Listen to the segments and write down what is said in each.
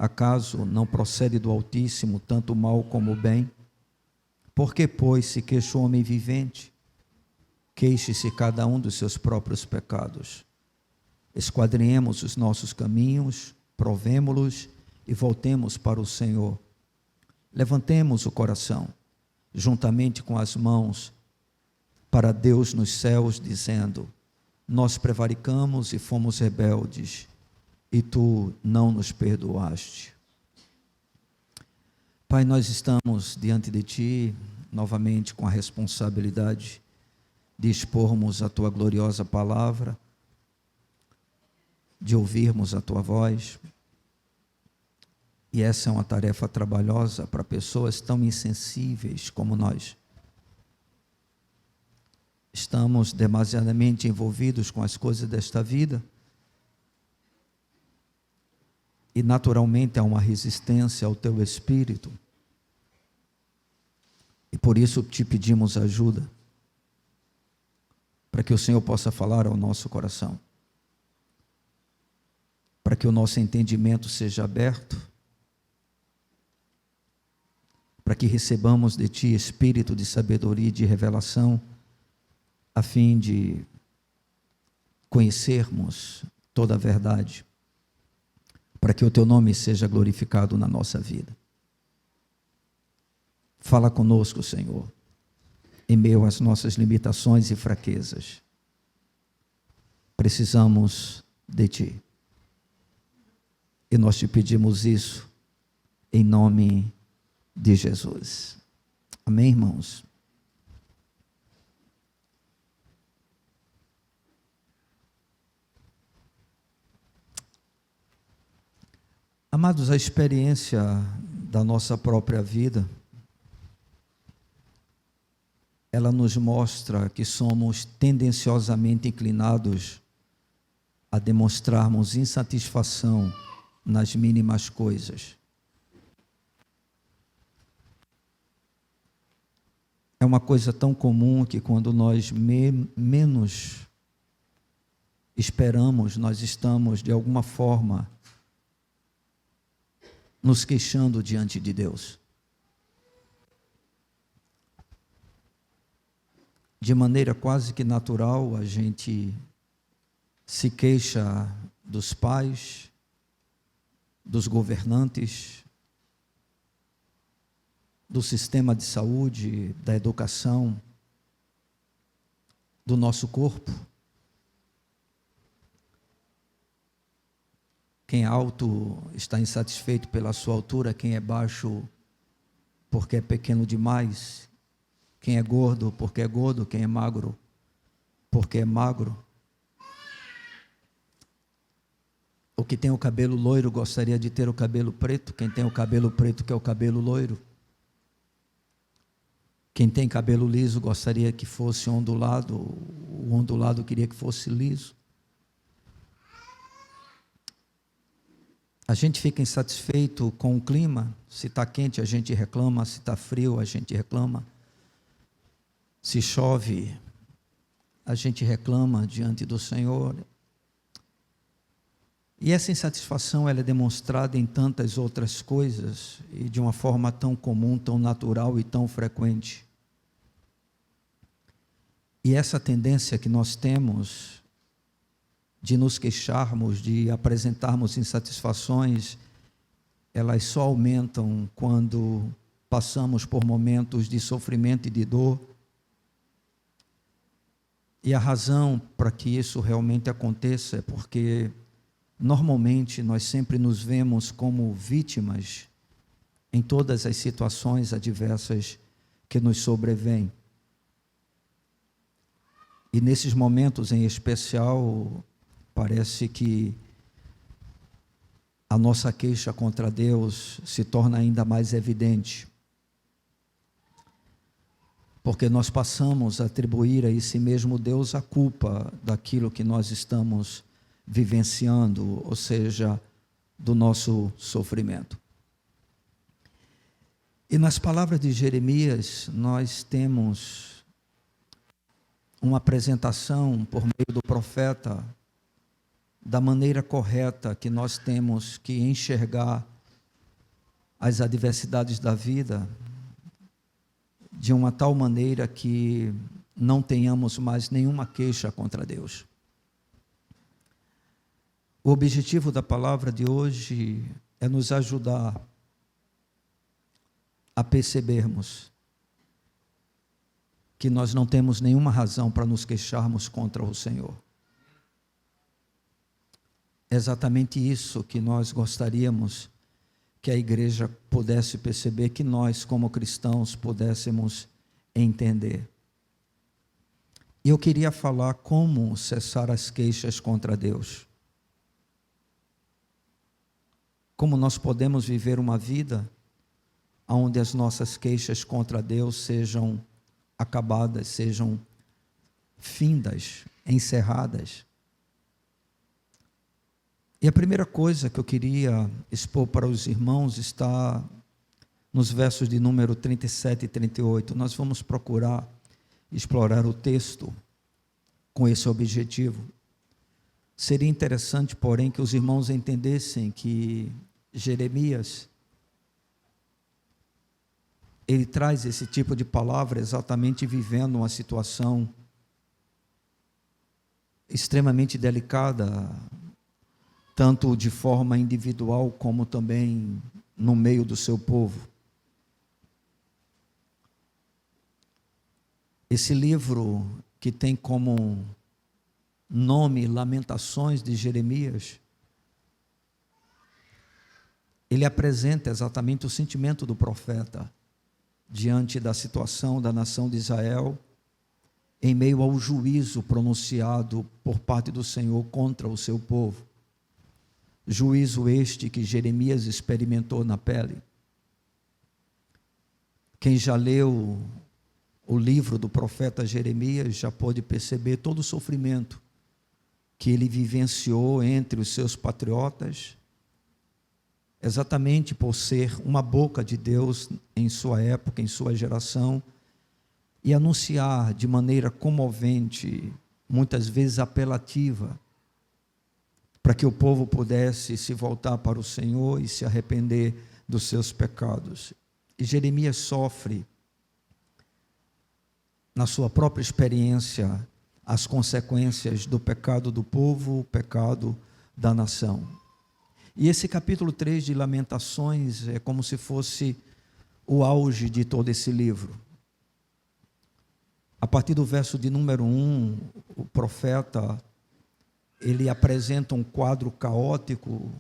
Acaso não procede do Altíssimo tanto o mal como o bem? Por que, pois, se queixa o homem vivente? Queixe-se cada um dos seus próprios pecados. Esquadrinhemos os nossos caminhos, provemo-los e voltemos para o Senhor. Levantemos o coração, juntamente com as mãos, para Deus nos céus, dizendo: nós prevaricamos e fomos rebeldes, e tu não nos perdoaste. Pai, nós estamos diante de ti, novamente com a responsabilidade de expormos a tua gloriosa palavra, de ouvirmos a tua voz. E essa é uma tarefa trabalhosa para pessoas tão insensíveis como nós. Estamos demasiadamente envolvidos com as coisas desta vida e naturalmente há uma resistência ao teu Espírito. E por isso te pedimos ajuda, para que o Senhor possa falar ao nosso coração, para que o nosso entendimento seja aberto, para que recebamos de ti espírito de sabedoria e de revelação, a fim de conhecermos toda a verdade, para que o teu nome seja glorificado na nossa vida. Fala conosco, Senhor, em meio às nossas limitações e fraquezas. Precisamos de ti. E nós te pedimos isso em nome de Jesus. Amém, irmãos? Amados, a experiência da nossa própria vida, ela nos mostra que somos tendenciosamente inclinados a demonstrarmos insatisfação nas mínimas coisas. É uma coisa tão comum que quando nós menos esperamos, nós estamos de alguma forma nos queixando diante de Deus. De maneira quase que natural, a gente se queixa dos pais, dos governantes, do sistema de saúde, da educação, do nosso corpo. Quem é alto está insatisfeito pela sua altura, quem é baixo porque é pequeno demais, quem é gordo porque é gordo, quem é magro porque é magro. O que tem o cabelo loiro gostaria de ter o cabelo preto, quem tem o cabelo preto quer o cabelo loiro. Quem tem cabelo liso gostaria que fosse ondulado, o ondulado queria que fosse liso. A gente fica insatisfeito com o clima. Se está quente, a gente reclama. Se está frio, a gente reclama. Se chove, a gente reclama diante do Senhor. E essa insatisfação ela é demonstrada em tantas outras coisas e de uma forma tão comum, tão natural e tão frequente. E essa tendência que nós temos de nos queixarmos, de apresentarmos insatisfações, elas só aumentam quando passamos por momentos de sofrimento e de dor. E a razão para que isso realmente aconteça é porque normalmente nós sempre nos vemos como vítimas em todas as situações adversas que nos sobrevêm. E nesses momentos em especial, parece que a nossa queixa contra Deus se torna ainda mais evidente. Porque nós passamos a atribuir a esse mesmo Deus a culpa daquilo que nós estamos vivenciando, ou seja, do nosso sofrimento. E nas palavras de Jeremias, nós temos uma apresentação por meio do profeta da maneira correta que nós temos que enxergar as adversidades da vida de uma tal maneira que não tenhamos mais nenhuma queixa contra Deus. O objetivo da palavra de hoje é nos ajudar a percebermos que nós não temos nenhuma razão para nos queixarmos contra o Senhor. É exatamente isso que nós gostaríamos que a igreja pudesse perceber, que nós, como cristãos, pudéssemos entender. E eu queria falar como cessar as queixas contra Deus. Como nós podemos viver uma vida onde as nossas queixas contra Deus sejam acabadas, sejam findas, encerradas. E a primeira coisa que eu queria expor para os irmãos está nos versos de número 37 e 38. Nós vamos procurar explorar o texto com esse objetivo. Seria interessante, porém, que os irmãos entendessem que Jeremias, ele traz esse tipo de palavra exatamente vivendo uma situação extremamente delicada, tanto de forma individual como também no meio do seu povo. Esse livro, que tem como nome Lamentações de Jeremias, ele apresenta exatamente o sentimento do profeta diante da situação da nação de Israel, em meio ao juízo pronunciado por parte do Senhor contra o seu povo. Juízo este que Jeremias experimentou na pele. Quem já leu o livro do profeta Jeremias já pôde perceber todo o sofrimento que ele vivenciou entre os seus patriotas, exatamente por ser uma boca de Deus em sua época, em sua geração, e anunciar de maneira comovente, muitas vezes apelativa, para que o povo pudesse se voltar para o Senhor e se arrepender dos seus pecados. E Jeremias sofre, na sua própria experiência, as consequências do pecado do povo, o pecado da nação. E esse capítulo 3 de Lamentações é como se fosse o auge de todo esse livro. A partir do verso de número 1, o profeta, ele apresenta um quadro caótico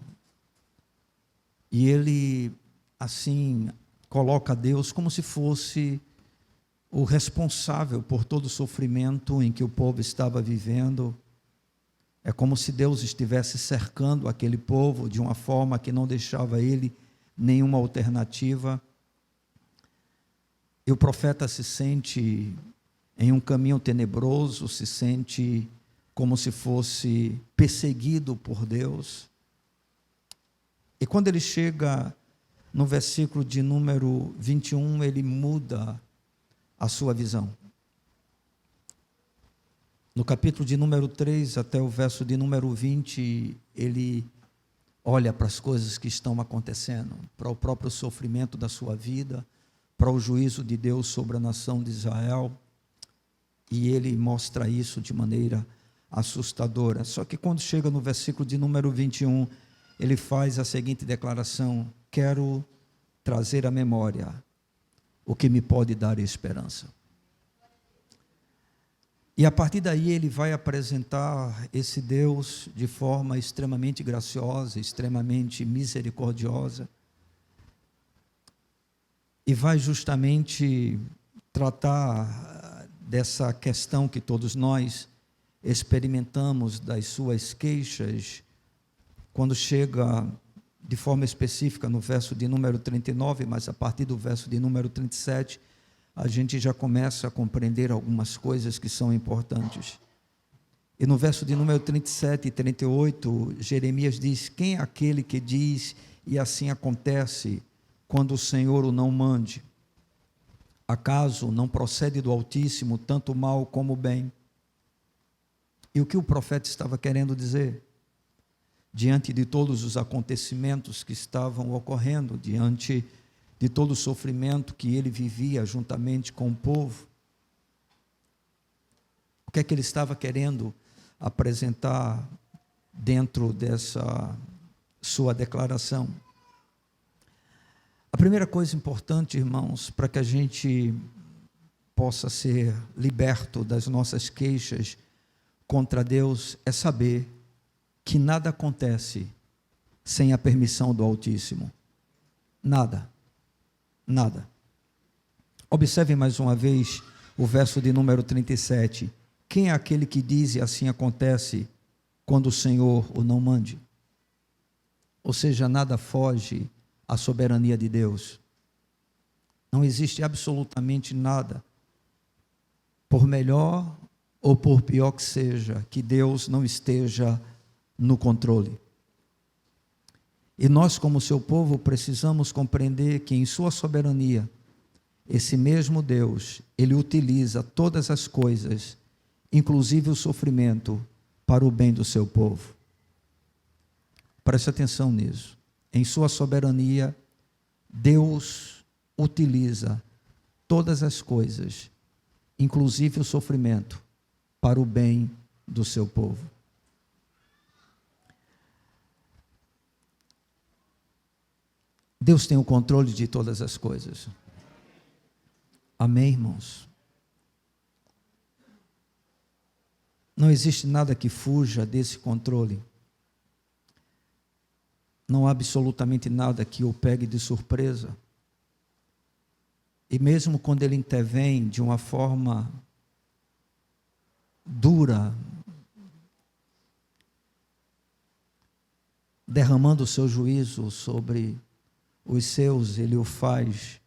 e ele, assim, coloca Deus como se fosse o responsável por todo o sofrimento em que o povo estava vivendo. É como se Deus estivesse cercando aquele povo de uma forma que não deixava ele nenhuma alternativa. E o profeta se sente em um caminho tenebroso, se sente como se fosse perseguido por Deus. E quando ele chega no versículo de número 21, ele muda a sua visão. No capítulo de número 3 até o verso de número 20, ele olha para as coisas que estão acontecendo, para o próprio sofrimento da sua vida, para o juízo de Deus sobre a nação de Israel, e ele mostra isso de maneira assustadora. Só que quando chega no versículo de número 21, ele faz a seguinte declaração: quero trazer à memória o que me pode dar esperança. E a partir daí ele vai apresentar esse Deus de forma extremamente graciosa, extremamente misericordiosa, e vai justamente tratar dessa questão que todos nós experimentamos das suas queixas, quando chega de forma específica no verso de número 39, mas a partir do verso de número 37, a gente já começa a compreender algumas coisas que são importantes. E no verso de número 37 e 38, Jeremias diz: quem é aquele que diz e assim acontece quando o Senhor o não mande? Acaso não procede do Altíssimo tanto o mal como o bem? E o que o profeta estava querendo dizer? diante de todos os acontecimentos que estavam ocorrendo, diante de todo o sofrimento que ele vivia juntamente com o povo. O que é que ele estava querendo apresentar dentro dessa sua declaração? A primeira coisa importante, irmãos, para que a gente possa ser liberto das nossas queixas contra Deus, é saber que nada acontece sem a permissão do Altíssimo. Nada. Nada. Observem mais uma vez o verso de número 37. Quem é aquele que diz e assim acontece quando o Senhor o não mande? Ou seja, nada foge à soberania de Deus. Não existe absolutamente nada, por melhor ou por pior que seja, que Deus não esteja no controle. E nós, como seu povo, precisamos compreender que em sua soberania, esse mesmo Deus, ele utiliza todas as coisas, inclusive o sofrimento, para o bem do seu povo. Preste atenção nisso. Em sua soberania, Deus utiliza todas as coisas, inclusive o sofrimento, para o bem do seu povo. Deus tem o controle de todas as coisas. Amém, irmãos? Não existe nada que fuja desse controle. Não há absolutamente nada que o pegue de surpresa. E mesmo quando ele intervém de uma forma dura, derramando o seu juízo sobre os seus, ele o faz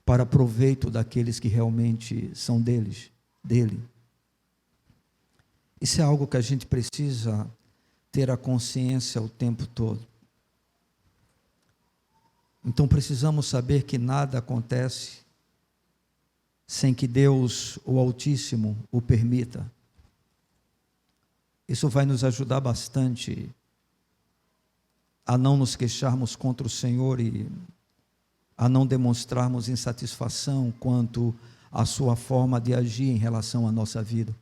para proveito daqueles que realmente são dele. Isso é algo que a gente precisa ter a consciência o tempo todo. Então precisamos saber que nada acontece sem que Deus, o Altíssimo, o permita. Isso vai nos ajudar bastante a não nos queixarmos contra o Senhor e a não demonstrarmos insatisfação quanto à sua forma de agir em relação à nossa vida.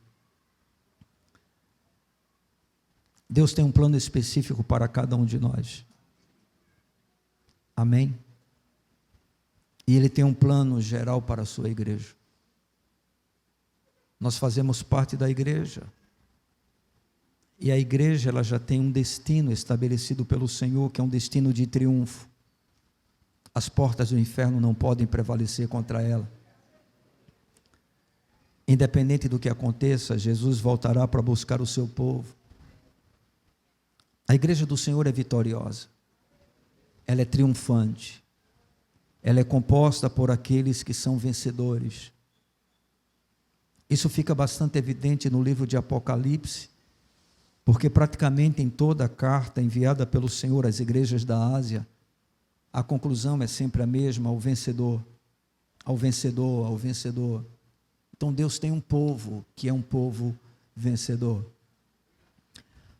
Deus tem um plano específico para cada um de nós. Amém? E Ele tem um plano geral para a sua igreja. Nós fazemos parte da igreja. E a igreja, ela já tem um destino estabelecido pelo Senhor, que é um destino de triunfo. As portas do inferno não podem prevalecer contra ela. Independente do que aconteça, Jesus voltará para buscar o seu povo. A igreja do Senhor é vitoriosa. Ela é triunfante. Ela é composta por aqueles que são vencedores. Isso fica bastante evidente no livro de Apocalipse, porque praticamente em toda a carta enviada pelo Senhor às igrejas da Ásia, a conclusão é sempre a mesma: ao vencedor, ao vencedor, ao vencedor. Então Deus tem um povo que é um povo vencedor.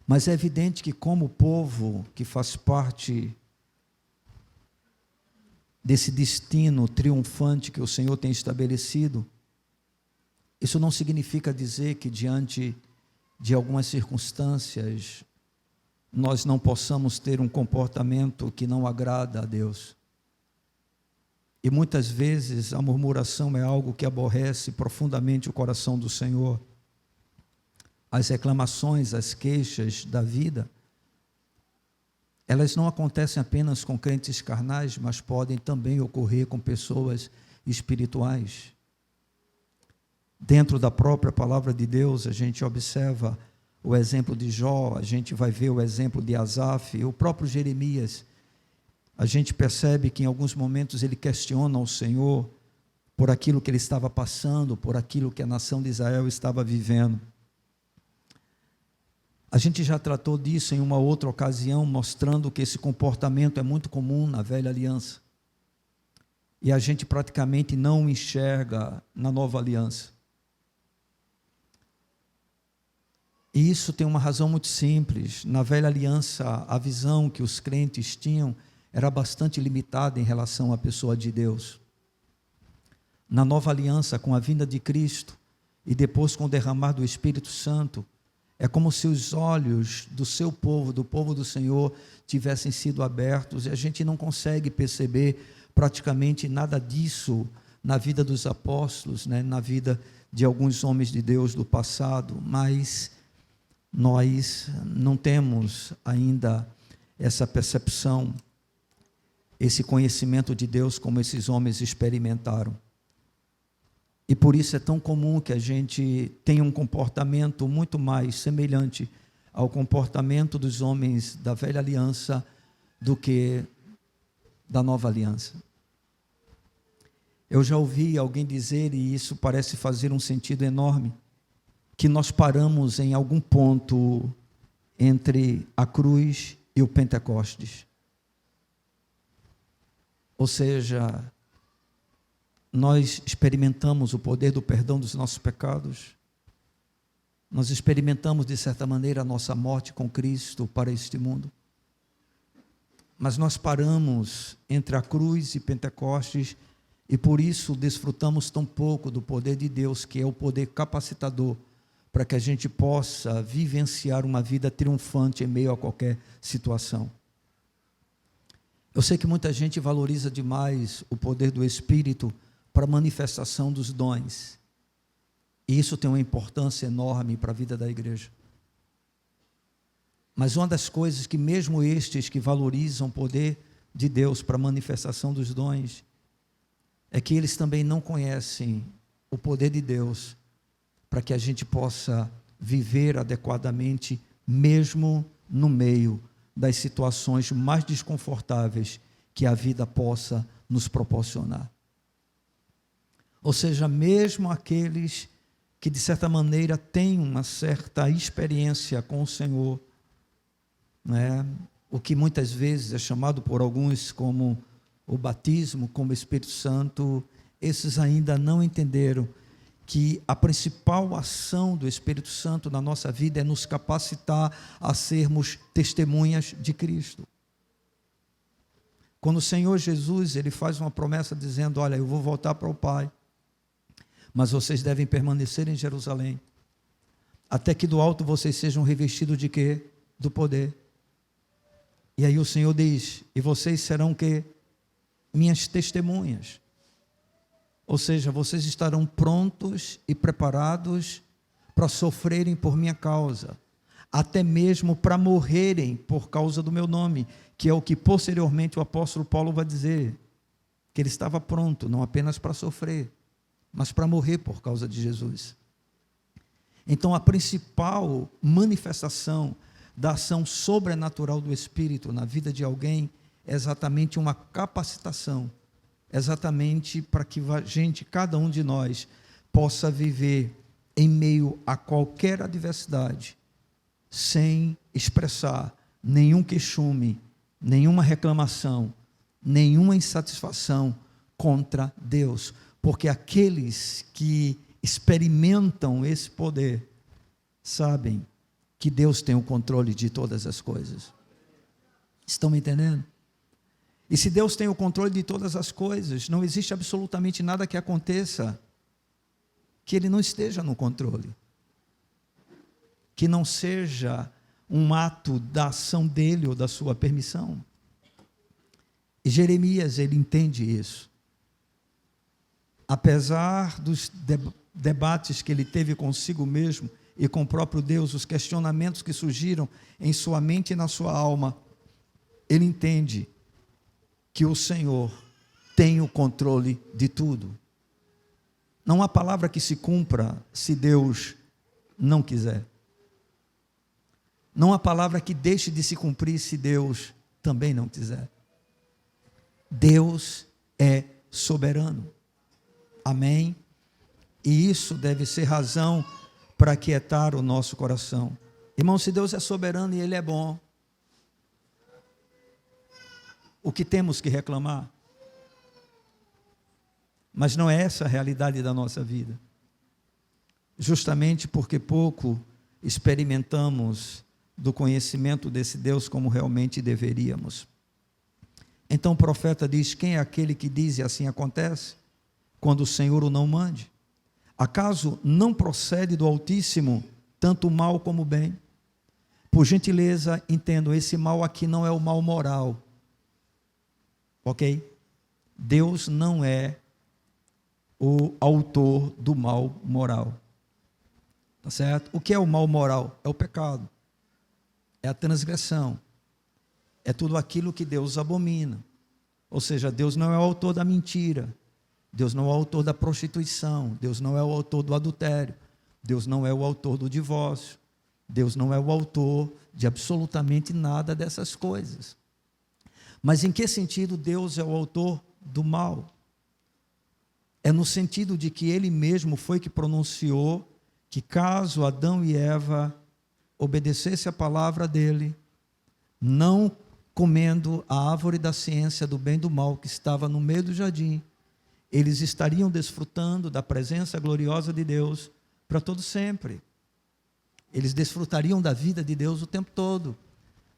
Mas é evidente que, como povo que faz parte desse destino triunfante que o Senhor tem estabelecido, isso não significa dizer que diante de algumas circunstâncias nós não possamos ter um comportamento que não agrada a Deus. E muitas vezes a murmuração é algo que aborrece profundamente o coração do Senhor. As reclamações, as queixas da vida, elas não acontecem apenas com crentes carnais, mas podem também ocorrer com pessoas espirituais. Dentro da própria palavra de Deus, a gente observa o exemplo de Jó, a gente vai ver o exemplo de Asaf, o próprio Jeremias. A gente percebe que em alguns momentos ele questiona o Senhor por aquilo que ele estava passando, por aquilo que a nação de Israel estava vivendo. A gente já tratou disso em uma outra ocasião, mostrando que esse comportamento é muito comum na velha aliança. E a gente praticamente não o enxerga na nova aliança. E isso tem uma razão muito simples. Na velha aliança, a visão que os crentes tinham era bastante limitada em relação à pessoa de Deus. Na nova aliança, com a vinda de Cristo e depois com o derramar do Espírito Santo, é como se os olhos do seu povo, do povo do Senhor, tivessem sido abertos, e a gente não consegue perceber praticamente nada disso na vida dos apóstolos, né? Na vida de alguns homens de Deus do passado, mas nós não temos ainda essa percepção, esse conhecimento de Deus como esses homens experimentaram. E por isso é tão comum que a gente tenha um comportamento muito mais semelhante ao comportamento dos homens da velha aliança do que da nova aliança. Eu já ouvi alguém dizer, e isso parece fazer um sentido enorme, que nós paramos em algum ponto entre a cruz e o Pentecostes. Ou seja, nós experimentamos o poder do perdão dos nossos pecados, nós experimentamos de certa maneira a nossa morte com Cristo para este mundo, mas nós paramos entre a cruz e Pentecostes, e por isso desfrutamos tão pouco do poder de Deus, que é o poder capacitador, para que a gente possa vivenciar uma vida triunfante em meio a qualquer situação. Eu sei que muita gente valoriza demais o poder do Espírito para a manifestação dos dons, e isso tem uma importância enorme para a vida da igreja. Mas uma das coisas que mesmo estes que valorizam o poder de Deus para a manifestação dos dons, é que eles também não conhecem o poder de Deus para que a gente possa viver adequadamente, mesmo no meio das situações mais desconfortáveis que a vida possa nos proporcionar. Ou seja, mesmo aqueles que de certa maneira têm uma certa experiência com o Senhor, né? O que muitas vezes é chamado por alguns como o batismo, como o Espírito Santo, esses ainda não entenderam que a principal ação do Espírito Santo na nossa vida é nos capacitar a sermos testemunhas de Cristo. Quando o Senhor Jesus, ele faz uma promessa dizendo, olha, eu vou voltar para o Pai, mas vocês devem permanecer em Jerusalém, até que do alto vocês sejam revestidos de quê? Do poder. E aí o Senhor diz, e vocês serão o quê? Minhas testemunhas. Ou seja, vocês estarão prontos e preparados para sofrerem por minha causa, até mesmo para morrerem por causa do meu nome, que é o que posteriormente o apóstolo Paulo vai dizer, que ele estava pronto, não apenas para sofrer, mas para morrer por causa de Jesus. Então, a principal manifestação da ação sobrenatural do Espírito na vida de alguém é exatamente uma capacitação, exatamente para que a gente, cada um de nós, possa viver em meio a qualquer adversidade, sem expressar nenhum queixume, nenhuma reclamação, nenhuma insatisfação contra Deus, porque aqueles que experimentam esse poder sabem que Deus tem o controle de todas as coisas. Estão me entendendo? E se Deus tem o controle de todas as coisas, não existe absolutamente nada que aconteça que Ele não esteja no controle, que não seja um ato da ação dEle ou da sua permissão. E Jeremias, ele entende isso. Apesar dos debates que ele teve consigo mesmo e com o próprio Deus, os questionamentos que surgiram em sua mente e na sua alma, ele entende que o Senhor tem o controle de tudo. Não há palavra que se cumpra se Deus não quiser. Não há palavra que deixe de se cumprir se Deus também não quiser. Deus é soberano. Amém? E isso deve ser razão para aquietar o nosso coração. Irmão, se Deus é soberano e Ele é bom, o que temos que reclamar? Mas não é essa a realidade da nossa vida. Justamente porque pouco experimentamos do conhecimento desse Deus como realmente deveríamos. Então o profeta diz: quem é aquele que diz e assim acontece, quando o Senhor o não mande? Acaso não procede do Altíssimo tanto o mal como o bem? Por gentileza, entendam, esse mal aqui não é o mal moral, ok? Deus não é o autor do mal moral, tá certo? O que é o mal moral? É o pecado, é a transgressão, é tudo aquilo que Deus abomina. Ou seja, Deus não é o autor da mentira, Deus não é o autor da prostituição, Deus não é o autor do adultério, Deus não é o autor do divórcio, Deus não é o autor de absolutamente nada dessas coisas. Mas em que sentido Deus é o autor do mal? É no sentido de que Ele mesmo foi que pronunciou que caso Adão e Eva obedecessem a palavra dEle, não comendo a árvore da ciência do bem e do mal que estava no meio do jardim, eles estariam desfrutando da presença gloriosa de Deus para todo sempre. Eles desfrutariam da vida de Deus o tempo todo.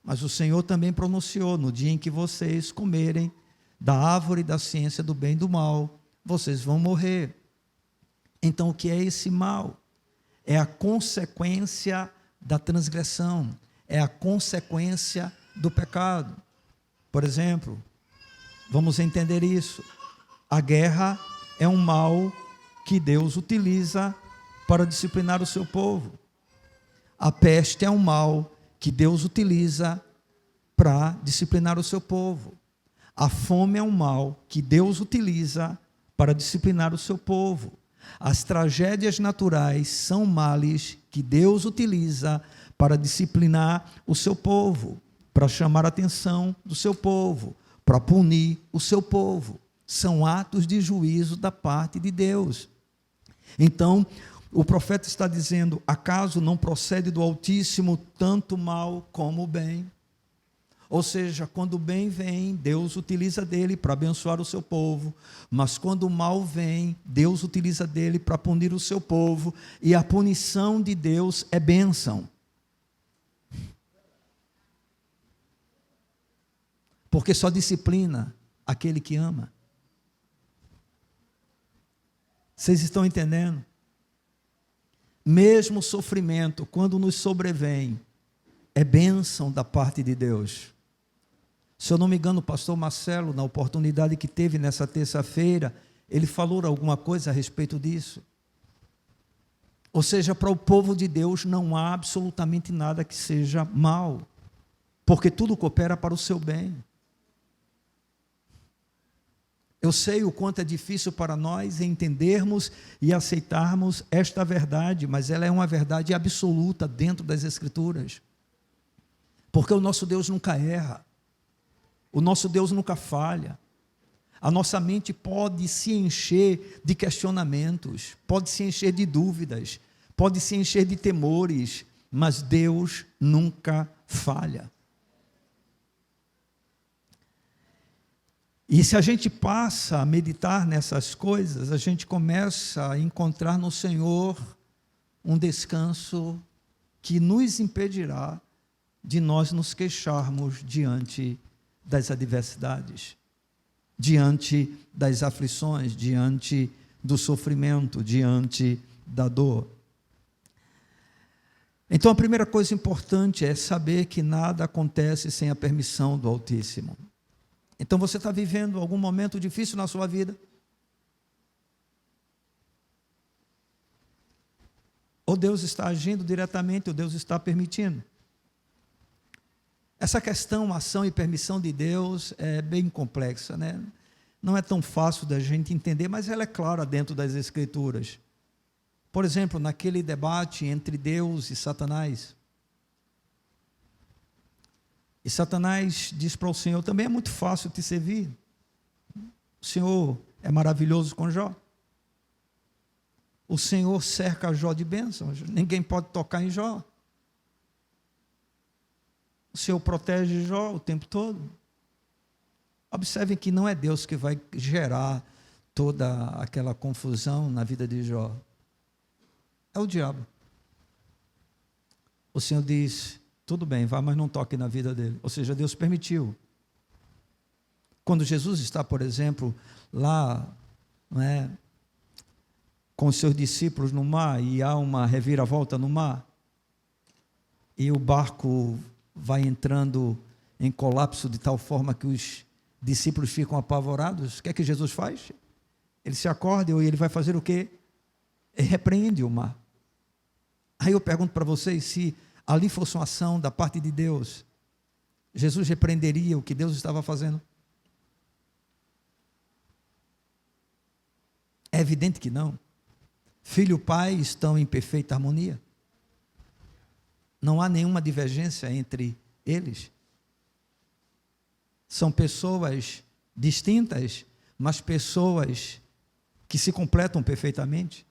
Mas o Senhor também pronunciou: no dia em que vocês comerem da árvore da ciência do bem e do mal, vocês vão morrer. Então o que é esse mal? É a consequência da transgressão, é a consequência do pecado. Por exemplo, vamos entender isso. A guerra é um mal que Deus utiliza para disciplinar o seu povo. A peste é um mal que Deus utiliza para disciplinar o seu povo. A fome é um mal que Deus utiliza para disciplinar o seu povo. As tragédias naturais são males que Deus utiliza para disciplinar o seu povo, para chamar a atenção do seu povo, para punir o seu povo. São atos de juízo da parte de Deus. Então, o profeta está dizendo: acaso não procede do Altíssimo tanto mal como o bem? Ou seja, quando o bem vem, Deus utiliza dele para abençoar o seu povo, mas quando o mal vem, Deus utiliza dele para punir o seu povo, e a punição de Deus é bênção. Porque só disciplina aquele que ama. Vocês estão entendendo? Mesmo o sofrimento, quando nos sobrevém, é bênção da parte de Deus. Se eu não me engano, o pastor Marcelo, na oportunidade que teve nessa terça-feira, ele falou alguma coisa a respeito disso. Ou seja, para o povo de Deus não há absolutamente nada que seja mal, porque tudo coopera para o seu bem. Eu sei o quanto é difícil para nós entendermos e aceitarmos esta verdade, mas ela é uma verdade absoluta dentro das Escrituras. Porque o nosso Deus nunca erra, o nosso Deus nunca falha. A nossa mente pode se encher de questionamentos, pode se encher de dúvidas, pode se encher de temores, mas Deus nunca falha. E se a gente passa a meditar nessas coisas, a gente começa a encontrar no Senhor um descanso que nos impedirá de nós nos queixarmos diante das adversidades, diante das aflições, diante do sofrimento, diante da dor. Então a primeira coisa importante é saber que nada acontece sem a permissão do Altíssimo. Então você está vivendo algum momento difícil na sua vida? Ou Deus está agindo diretamente, ou Deus está permitindo? Essa questão, ação e permissão de Deus é bem complexa, né? Não é tão fácil da gente entender, mas ela é clara dentro das Escrituras. Por exemplo, naquele debate entre Deus e Satanás. E Satanás diz para o Senhor: também é muito fácil te servir. O Senhor é maravilhoso com Jó. O Senhor cerca Jó de bênçãos, ninguém pode tocar em Jó. O Senhor protege Jó o tempo todo. Observem que não é Deus que vai gerar toda aquela confusão na vida de Jó. É o diabo. o Senhor diz, tudo bem, vá, mas não toque na vida dele. Ou seja, Deus permitiu. Quando Jesus está, por exemplo, lá, não é, com os seus discípulos no mar, e há uma reviravolta no mar, e o barco vai entrando em colapso de tal forma que os discípulos ficam apavorados, o que é que Jesus faz? Ele se acorda e ele vai fazer o quê? Ele repreende o mar. Aí eu pergunto para vocês, se ali fosse uma ação da parte de Deus, Jesus repreenderia o que Deus estava fazendo? É evidente que não. Filho e pai estão em perfeita harmonia. Não há nenhuma divergência entre eles. São pessoas distintas, mas pessoas que se completam perfeitamente.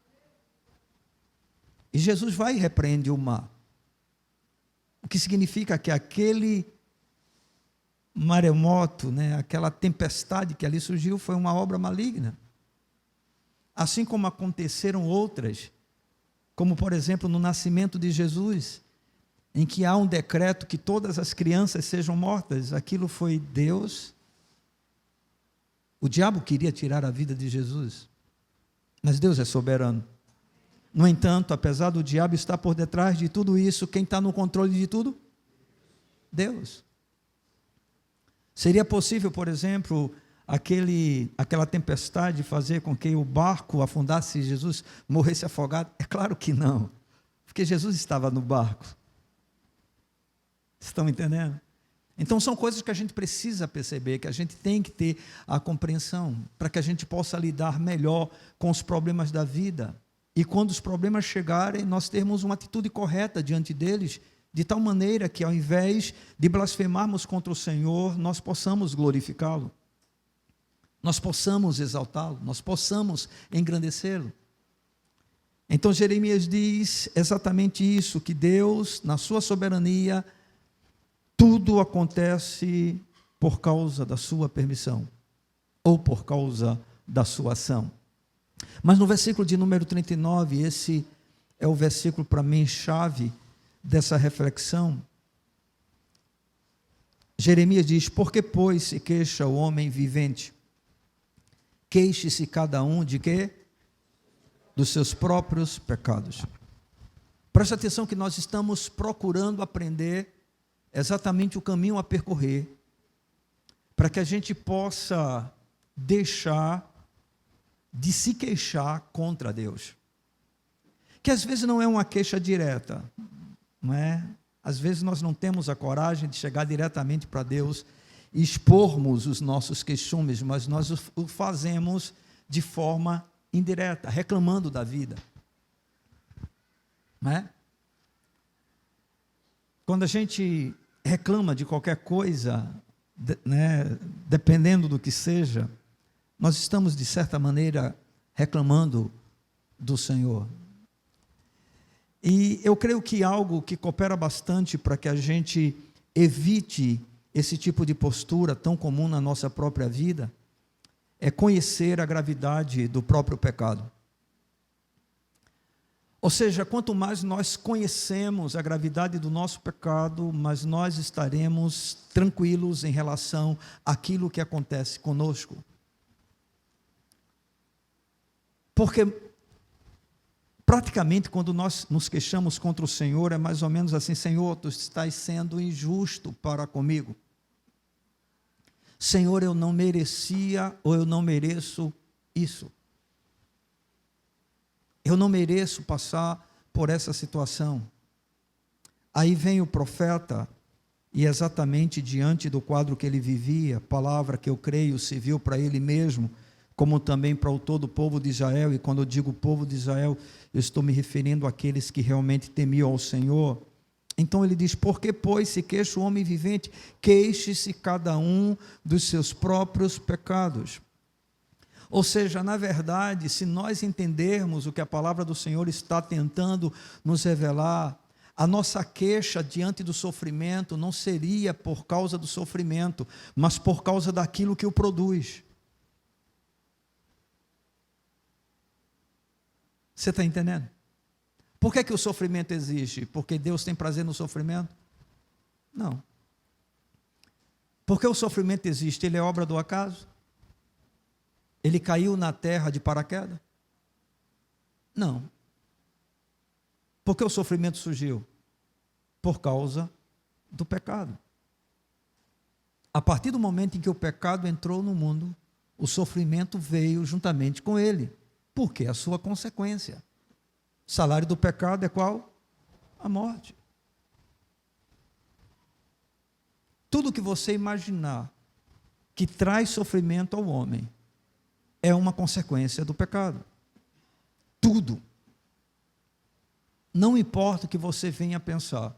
E Jesus vai e repreende o mar. O que significa que aquele maremoto, aquela tempestade que ali surgiu, foi uma obra maligna. Assim como aconteceram outras, como por exemplo no nascimento de Jesus, em que há um decreto que todas as crianças sejam mortas, aquilo foi Deus. O diabo queria tirar a vida de Jesus, mas Deus é soberano. No entanto, apesar do diabo estar por detrás de tudo isso, quem está no controle de tudo? Deus. Seria possível, por exemplo, aquela tempestade fazer com que o barco afundasse e Jesus morresse afogado? É claro que não, porque Jesus estava no barco. Estão entendendo? Então são coisas que a gente precisa perceber, que a gente tem que ter a compreensão, para que a gente possa lidar melhor com os problemas da vida. E quando os problemas chegarem, nós termos uma atitude correta diante deles, de tal maneira que ao invés de blasfemarmos contra o Senhor, nós possamos glorificá-lo, nós possamos exaltá-lo, nós possamos engrandecê-lo. Então Jeremias diz exatamente isso, que Deus, na sua soberania, tudo acontece por causa da sua permissão, ou por causa da sua ação. Mas no versículo de número 39, esse é o versículo para mim chave dessa reflexão. Jeremias diz, por que pois se queixa o homem vivente? Queixe-se cada um de quê? Dos seus próprios pecados. Preste atenção que nós estamos procurando aprender exatamente o caminho a percorrer, para que a gente possa deixar de se queixar contra Deus. Que às vezes não é uma queixa direta, não é? Às vezes nós não temos a coragem de chegar diretamente para Deus e expormos os nossos queixumes, mas nós o fazemos de forma indireta, reclamando da vida. Não é? Quando a gente reclama de qualquer coisa, dependendo do que seja, nós estamos, de certa maneira, reclamando do Senhor. E eu creio que algo que coopera bastante para que a gente evite esse tipo de postura tão comum na nossa própria vida, é conhecer a gravidade do próprio pecado. Ou seja, quanto mais nós conhecemos a gravidade do nosso pecado, mais nós estaremos tranquilos em relação àquilo que acontece conosco. Porque praticamente quando nós nos queixamos contra o Senhor, é mais ou menos assim: Senhor, tu estás sendo injusto para comigo. Senhor, eu não merecia ou eu não mereço isso. Eu não mereço passar por essa situação. Aí vem o profeta, e exatamente diante do quadro que ele vivia, palavra que eu creio serviu para ele mesmo, como também para o todo o povo de Israel. E quando eu digo povo de Israel, eu estou me referindo àqueles que realmente temiam ao Senhor. Então ele diz: por que, pois, se queixa o homem vivente? Queixe-se cada um dos seus próprios pecados. Ou seja, na verdade, se nós entendermos o que a palavra do Senhor está tentando nos revelar, a nossa queixa diante do sofrimento não seria por causa do sofrimento, mas por causa daquilo que o produz. Você está entendendo? Por que o sofrimento existe? Porque Deus tem prazer no sofrimento? Não. Por que o sofrimento existe? Ele é obra do acaso? Ele caiu na terra de paraquedas? Não. Por que o sofrimento surgiu? Por causa do pecado. A partir do momento em que o pecado entrou no mundo, o sofrimento veio juntamente com ele. Por quê? A sua consequência. O salário do pecado é qual? A morte. Tudo que você imaginar que traz sofrimento ao homem é uma consequência do pecado. Tudo. Não importa o que você venha pensar,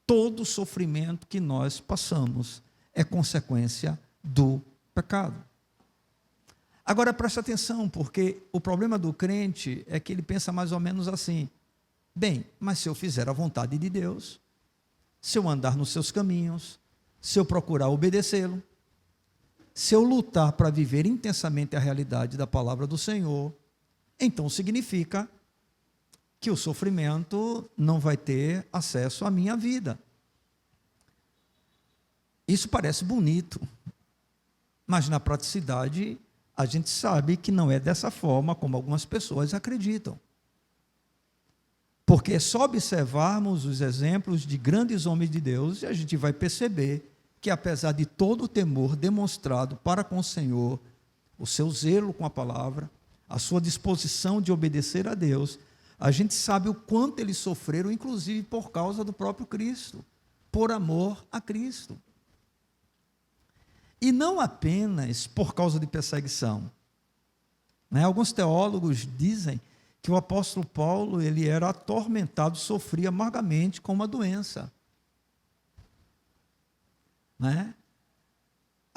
todo sofrimento que nós passamos é consequência do pecado. Agora preste atenção, porque o problema do crente é que ele pensa mais ou menos assim: bem, mas se eu fizer a vontade de Deus, se eu andar nos seus caminhos, se eu procurar obedecê-lo, se eu lutar para viver intensamente a realidade da palavra do Senhor, então significa que o sofrimento não vai ter acesso à minha vida. Isso parece bonito, mas na praticidade a gente sabe que não é dessa forma como algumas pessoas acreditam. Porque é só observarmos os exemplos de grandes homens de Deus e a gente vai perceber que, apesar de todo o temor demonstrado para com o Senhor, o seu zelo com a palavra, a sua disposição de obedecer a Deus, a gente sabe o quanto eles sofreram, inclusive por causa do próprio Cristo, por amor a Cristo. E não apenas por causa de perseguição. Alguns teólogos dizem que o apóstolo Paulo ele era atormentado, sofria amargamente com uma doença.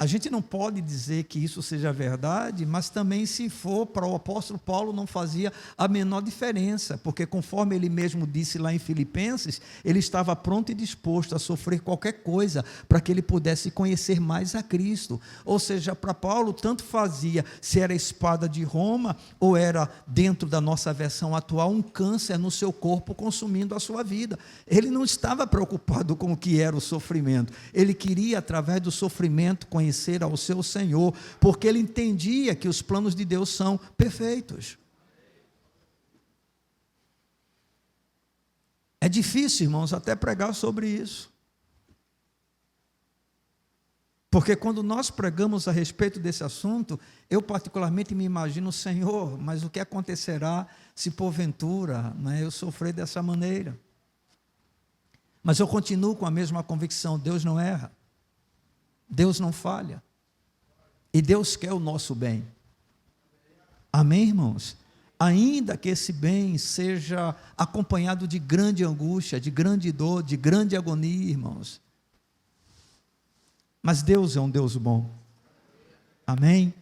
A gente não pode dizer que isso seja verdade, mas também, se for, para o apóstolo Paulo não fazia a menor diferença, porque conforme ele mesmo disse lá em Filipenses, ele estava pronto e disposto a sofrer qualquer coisa para que ele pudesse conhecer mais a Cristo. Ou seja, para Paulo tanto fazia se era a espada de Roma ou era, dentro da nossa versão atual, um câncer no seu corpo consumindo a sua vida. Ele não estava preocupado com o que era o sofrimento, ele queria, através do sofrimento, conhecer ao seu Senhor, porque ele entendia que os planos de Deus são perfeitos. É difícil, irmãos, até pregar sobre isso. Porque quando nós pregamos a respeito desse assunto, eu particularmente me imagino: Senhor, mas o que acontecerá se porventura eu sofrer dessa maneira? Mas eu continuo com a mesma convicção: Deus não erra. Deus não falha, e Deus quer o nosso bem. Amém, irmãos? Ainda que esse bem seja acompanhado de grande angústia, de grande dor, de grande agonia, irmãos. Mas Deus é um Deus bom. Amém?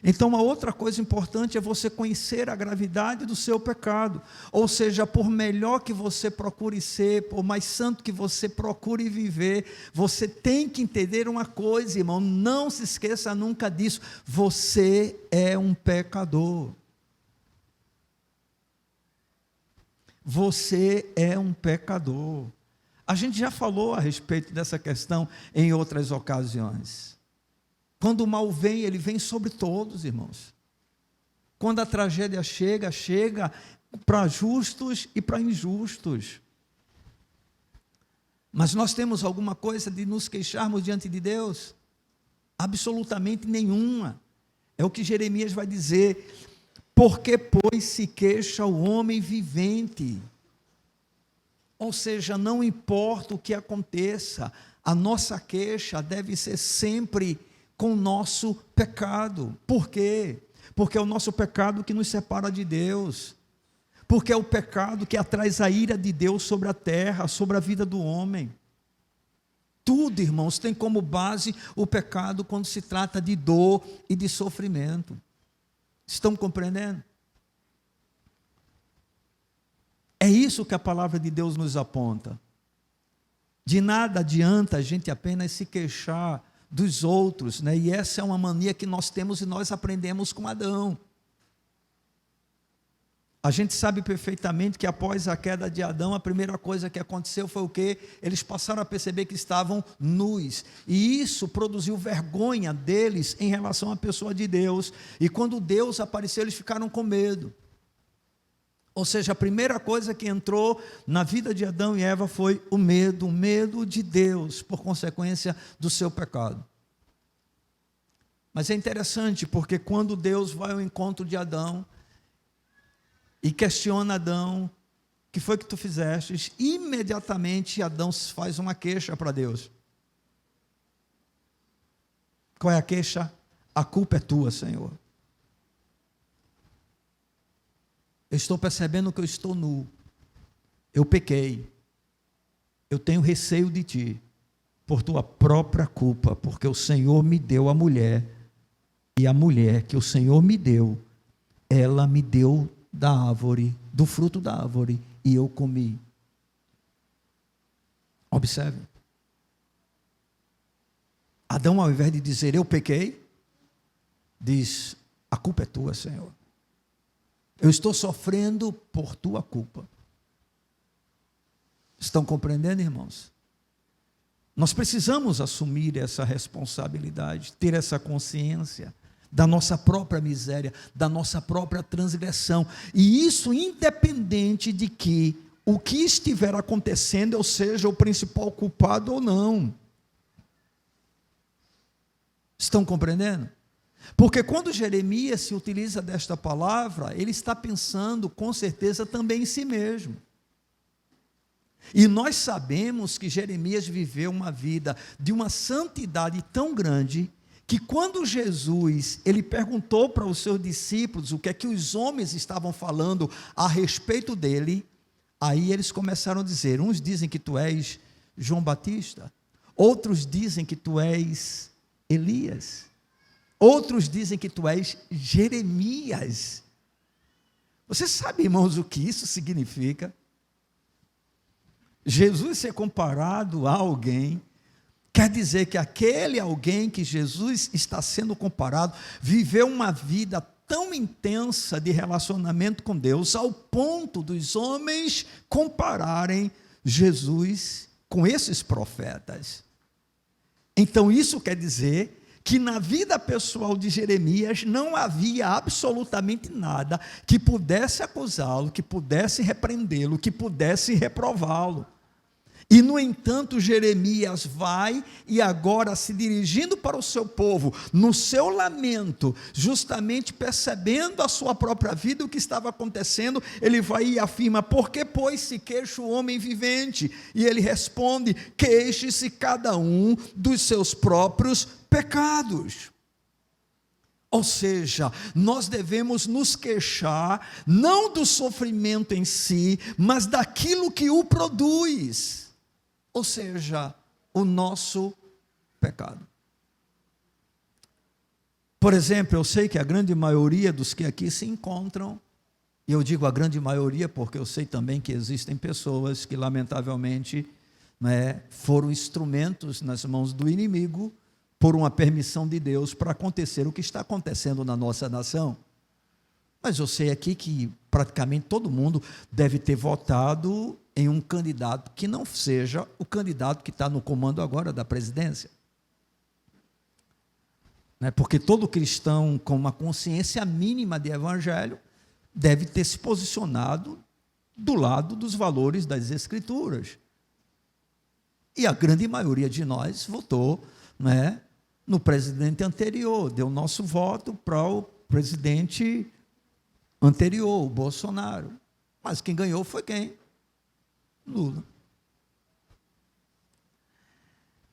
Então, uma outra coisa importante é você conhecer a gravidade do seu pecado. Ou seja, por melhor que você procure ser, por mais santo que você procure viver, você tem que entender uma coisa, irmão, não se esqueça nunca disso: você é um pecador. Você é um pecador. A gente já falou a respeito dessa questão em outras ocasiões. Quando o mal vem, ele vem sobre todos, irmãos. Quando a tragédia chega, chega para justos e para injustos. Mas nós temos alguma coisa de nos queixarmos diante de Deus? Absolutamente nenhuma. É o que Jeremias vai dizer: porque, pois, se queixa o homem vivente? Ou seja, não importa o que aconteça, a nossa queixa deve ser sempre com o nosso pecado. Por quê? Porque é o nosso pecado que nos separa de Deus. Porque é o pecado que atrai a ira de Deus sobre a terra, sobre a vida do homem. Tudo, irmãos, tem como base o pecado quando se trata de dor e de sofrimento. Estão compreendendo? É isso que a palavra de Deus nos aponta. De nada adianta a gente apenas se queixar dos outros, e essa é uma mania que nós temos e nós aprendemos com Adão. A gente sabe perfeitamente que após a queda de Adão, a primeira coisa que aconteceu foi o quê? Eles passaram a perceber que estavam nus, e isso produziu vergonha deles em relação à pessoa de Deus, e quando Deus apareceu, eles ficaram com medo. Ou seja, a primeira coisa que entrou na vida de Adão e Eva foi o medo de Deus, por consequência do seu pecado. Mas é interessante, porque quando Deus vai ao encontro de Adão, e questiona Adão, o que foi que tu fizeste? Imediatamente Adão faz uma queixa para Deus. Qual é a queixa? A culpa é tua, Senhor. Eu estou percebendo que eu estou nu. Eu pequei. Eu tenho receio de ti, por tua própria culpa, porque o Senhor me deu a mulher, e a mulher que o Senhor me deu, ela me deu da árvore, do fruto da árvore, e eu comi. Observe. Adão, ao invés de dizer eu pequei, diz: a culpa é tua, Senhor. Eu estou sofrendo por tua culpa. Estão compreendendo, irmãos? Nós precisamos assumir essa responsabilidade, ter essa consciência da nossa própria miséria, da nossa própria transgressão, e isso independente de que o que estiver acontecendo eu seja o principal culpado ou não. Estão compreendendo? Porque quando Jeremias se utiliza desta palavra, ele está pensando com certeza também em si mesmo. E nós sabemos que Jeremias viveu uma vida de uma santidade tão grande, que quando Jesus, ele perguntou para os seus discípulos o que é que os homens estavam falando a respeito dele, aí eles começaram a dizer, uns dizem que tu és João Batista, outros dizem que tu és Elias, outros dizem que tu és Jeremias. Você sabe, irmãos, o que isso significa? Jesus ser comparado a alguém, quer dizer que aquele alguém que Jesus está sendo comparado, viveu uma vida tão intensa de relacionamento com Deus, ao ponto dos homens compararem Jesus com esses profetas. Então isso quer dizer que na vida pessoal de Jeremias não havia absolutamente nada que pudesse acusá-lo, que pudesse repreendê-lo, que pudesse reprová-lo. E, no entanto, Jeremias vai e agora se dirigindo para o seu povo, no seu lamento, justamente percebendo a sua própria vida, o que estava acontecendo, ele vai e afirma, por que, pois, se queixa o homem vivente? E ele responde, queixe-se cada um dos seus próprios pecados. Ou seja, nós devemos nos queixar, não do sofrimento em si, mas daquilo que o produz. Ou seja, o nosso pecado. Por exemplo, eu sei que a grande maioria dos que aqui se encontram, e eu digo a grande maioria porque eu sei também que existem pessoas que lamentavelmente foram instrumentos nas mãos do inimigo, por uma permissão de Deus para acontecer o que está acontecendo na nossa nação. Mas eu sei aqui que praticamente todo mundo deve ter votado em um candidato que não seja o candidato que está no comando agora da presidência. Porque todo cristão com uma consciência mínima de evangelho deve ter se posicionado do lado dos valores das Escrituras. E a grande maioria de nós votou no presidente anterior, deu nosso voto para o presidente anterior, o Bolsonaro. Mas quem ganhou foi quem? Lula.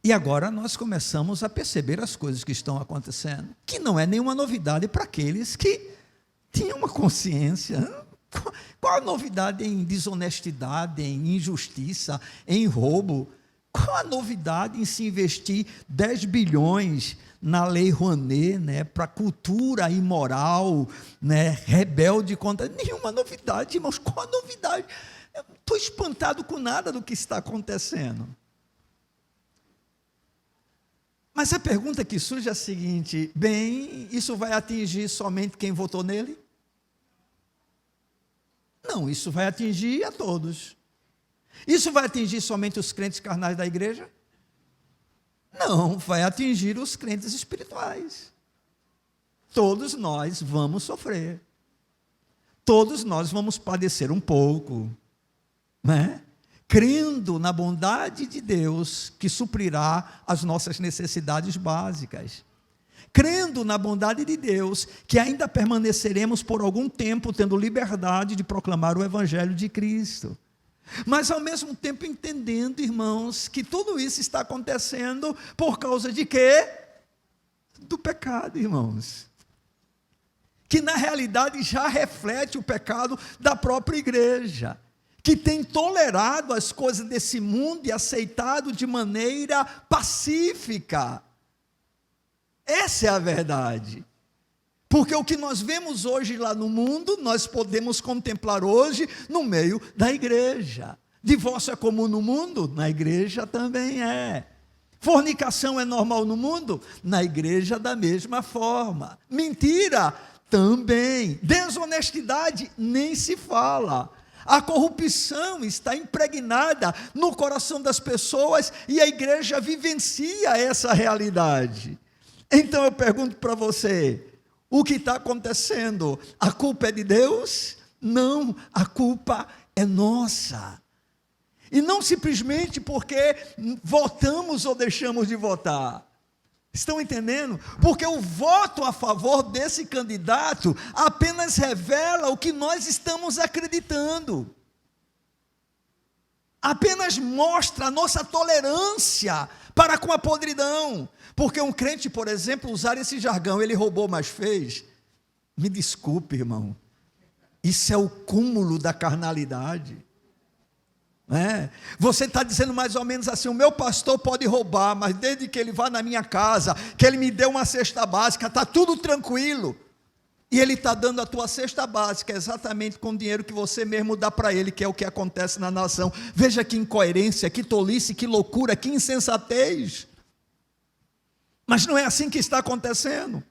E agora nós começamos a perceber as coisas que estão acontecendo, que não é nenhuma novidade para aqueles que tinham uma consciência. Qual a novidade em desonestidade, em injustiça, em roubo? Qual a novidade em se investir 10 bilhões na Lei Rouanet, para cultura imoral, rebelde contra... Nenhuma novidade, irmãos, qual a novidade? Eu não estou espantado com nada do que está acontecendo. Mas a pergunta que surge é a seguinte, bem, isso vai atingir somente quem votou nele? Não, isso vai atingir a todos. Isso vai atingir somente os crentes carnais da igreja? Não, vai atingir os crentes espirituais. Todos nós vamos sofrer. Todos nós vamos padecer um pouco, né? Crendo na bondade de Deus que suprirá as nossas necessidades básicas. Crendo na bondade de Deus que ainda permaneceremos por algum tempo tendo liberdade de proclamar o Evangelho de Cristo. Mas ao mesmo tempo entendendo, irmãos, que tudo isso está acontecendo por causa de quê? Do pecado, irmãos. Que na realidade já reflete o pecado da própria igreja, que tem tolerado as coisas desse mundo e aceitado de maneira pacífica. Essa é a verdade. Porque o que nós vemos hoje lá no mundo, nós podemos contemplar hoje no meio da igreja. Divórcio é comum no mundo? Na igreja também é. Fornicação é normal no mundo? Na igreja da mesma forma. Mentira também. Desonestidade nem se fala. A corrupção está impregnada no coração das pessoas e a igreja vivencia essa realidade. Então eu pergunto para você, o que está acontecendo? A culpa é de Deus? Não, a culpa é nossa. E não simplesmente porque votamos ou deixamos de votar. Estão entendendo? Porque o voto a favor desse candidato apenas revela o que nós estamos acreditando. Apenas mostra a nossa tolerância para com a podridão. Porque um crente, por exemplo, usar esse jargão, ele roubou, mas fez. Me desculpe, irmão. Isso é o cúmulo da carnalidade. Você está dizendo mais ou menos assim: o meu pastor pode roubar, mas desde que ele vá na minha casa, que ele me dê uma cesta básica, está tudo tranquilo. E ele está dando a tua cesta básica exatamente com o dinheiro que você mesmo dá para ele, que é o que acontece na nação. Veja que incoerência, que tolice, que loucura, que insensatez. Mas não é assim que está acontecendo.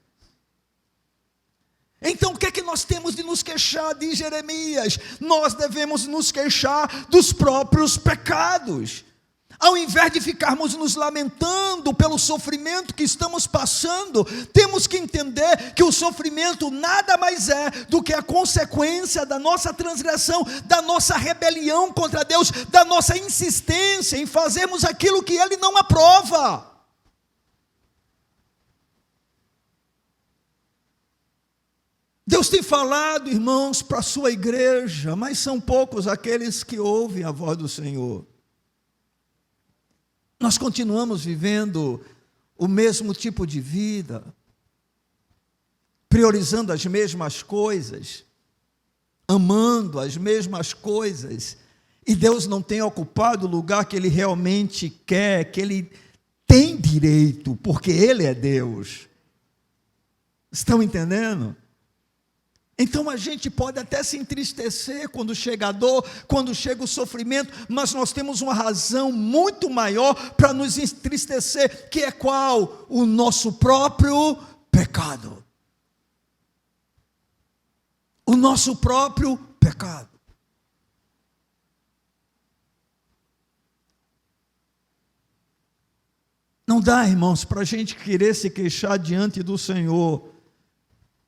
Então o que é que nós temos de nos queixar? Diz Jeremias, nós devemos nos queixar dos próprios pecados. Ao invés de ficarmos nos lamentando pelo sofrimento que estamos passando, temos que entender que o sofrimento nada mais é do que a consequência da nossa transgressão, da nossa rebelião contra Deus, da nossa insistência em fazermos aquilo que Ele não aprova. Deus tem falado, irmãos, para a sua igreja, mas são poucos aqueles que ouvem a voz do Senhor. Nós continuamos vivendo o mesmo tipo de vida, priorizando as mesmas coisas, amando as mesmas coisas, e Deus não tem ocupado o lugar que Ele realmente quer, que Ele tem direito, porque Ele é Deus. Estão entendendo? Então a gente pode até se entristecer quando chega a dor, quando chega o sofrimento, mas nós temos uma razão muito maior para nos entristecer, que é qual? O nosso próprio pecado. O nosso próprio pecado. Não dá, irmãos, para a gente querer se queixar diante do Senhor,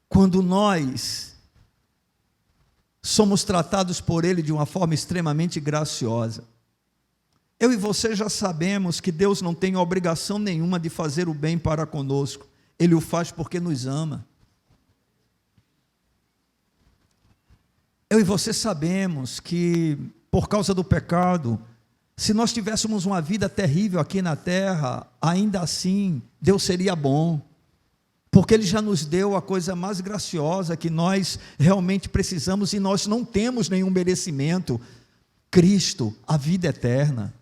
quando nós somos tratados por Ele de uma forma extremamente graciosa. Eu e você já sabemos que Deus não tem obrigação nenhuma de fazer o bem para conosco. Ele o faz porque nos ama. Eu e você sabemos que, por causa do pecado, se nós tivéssemos uma vida terrível aqui na terra, ainda assim, Deus seria bom. Porque Ele já nos deu a coisa mais graciosa que nós realmente precisamos e nós não temos nenhum merecimento. Cristo, a vida eterna.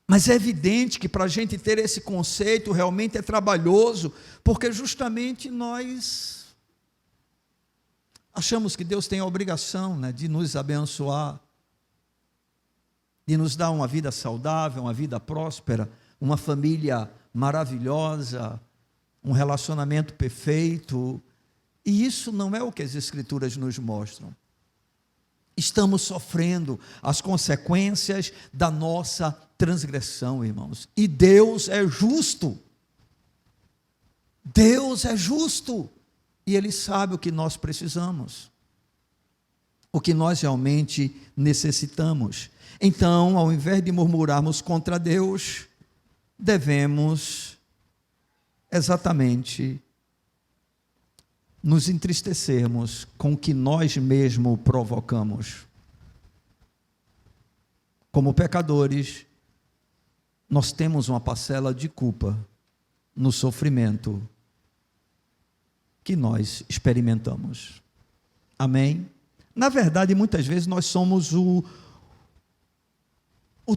Mas é evidente que para a gente ter esse conceito realmente é trabalhoso, porque justamente nós achamos que Deus tem a obrigação, de nos abençoar, de nos dar uma vida saudável, uma vida próspera, uma família maravilhosa, um relacionamento perfeito, E isso não é o que as Escrituras nos mostram. Estamos sofrendo as consequências da nossa transgressão, irmãos. E Deus é justo. Deus é justo. E Ele sabe o que nós precisamos. O que nós realmente necessitamos. Então, ao invés de murmurarmos contra Deus, devemos exatamente nos entristecermos com o que nós mesmos provocamos. Como pecadores, nós temos uma parcela de culpa no sofrimento que nós experimentamos. Amém? Na verdade, muitas vezes nós somos o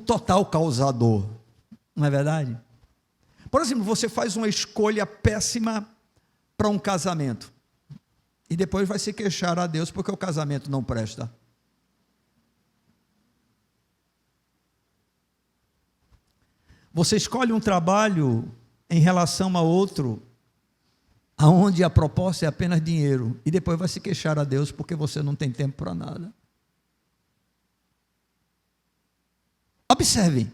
total causador, não é verdade? Por exemplo, você faz uma escolha péssima para um casamento e depois vai se queixar a Deus porque o casamento não presta. Você escolhe um trabalho em relação a outro, aonde a proposta é apenas dinheiro, e depois vai se queixar a Deus porque você não tem tempo para nada. Observe,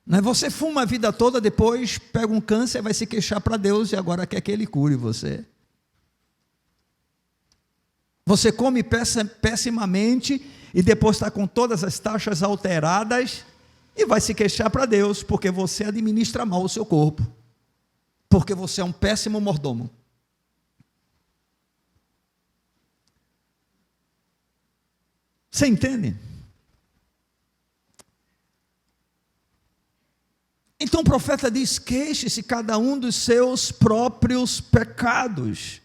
não é? Você fuma a vida toda, depois pega um câncer, vai se queixar para Deus e agora quer que Ele cure você. Você come pessimamente e depois está com todas as taxas alteradas e vai se queixar para Deus porque você administra mal o seu corpo, porque você é um péssimo mordomo. Você entende? Então o profeta diz: queixe-se cada um dos seus próprios pecados.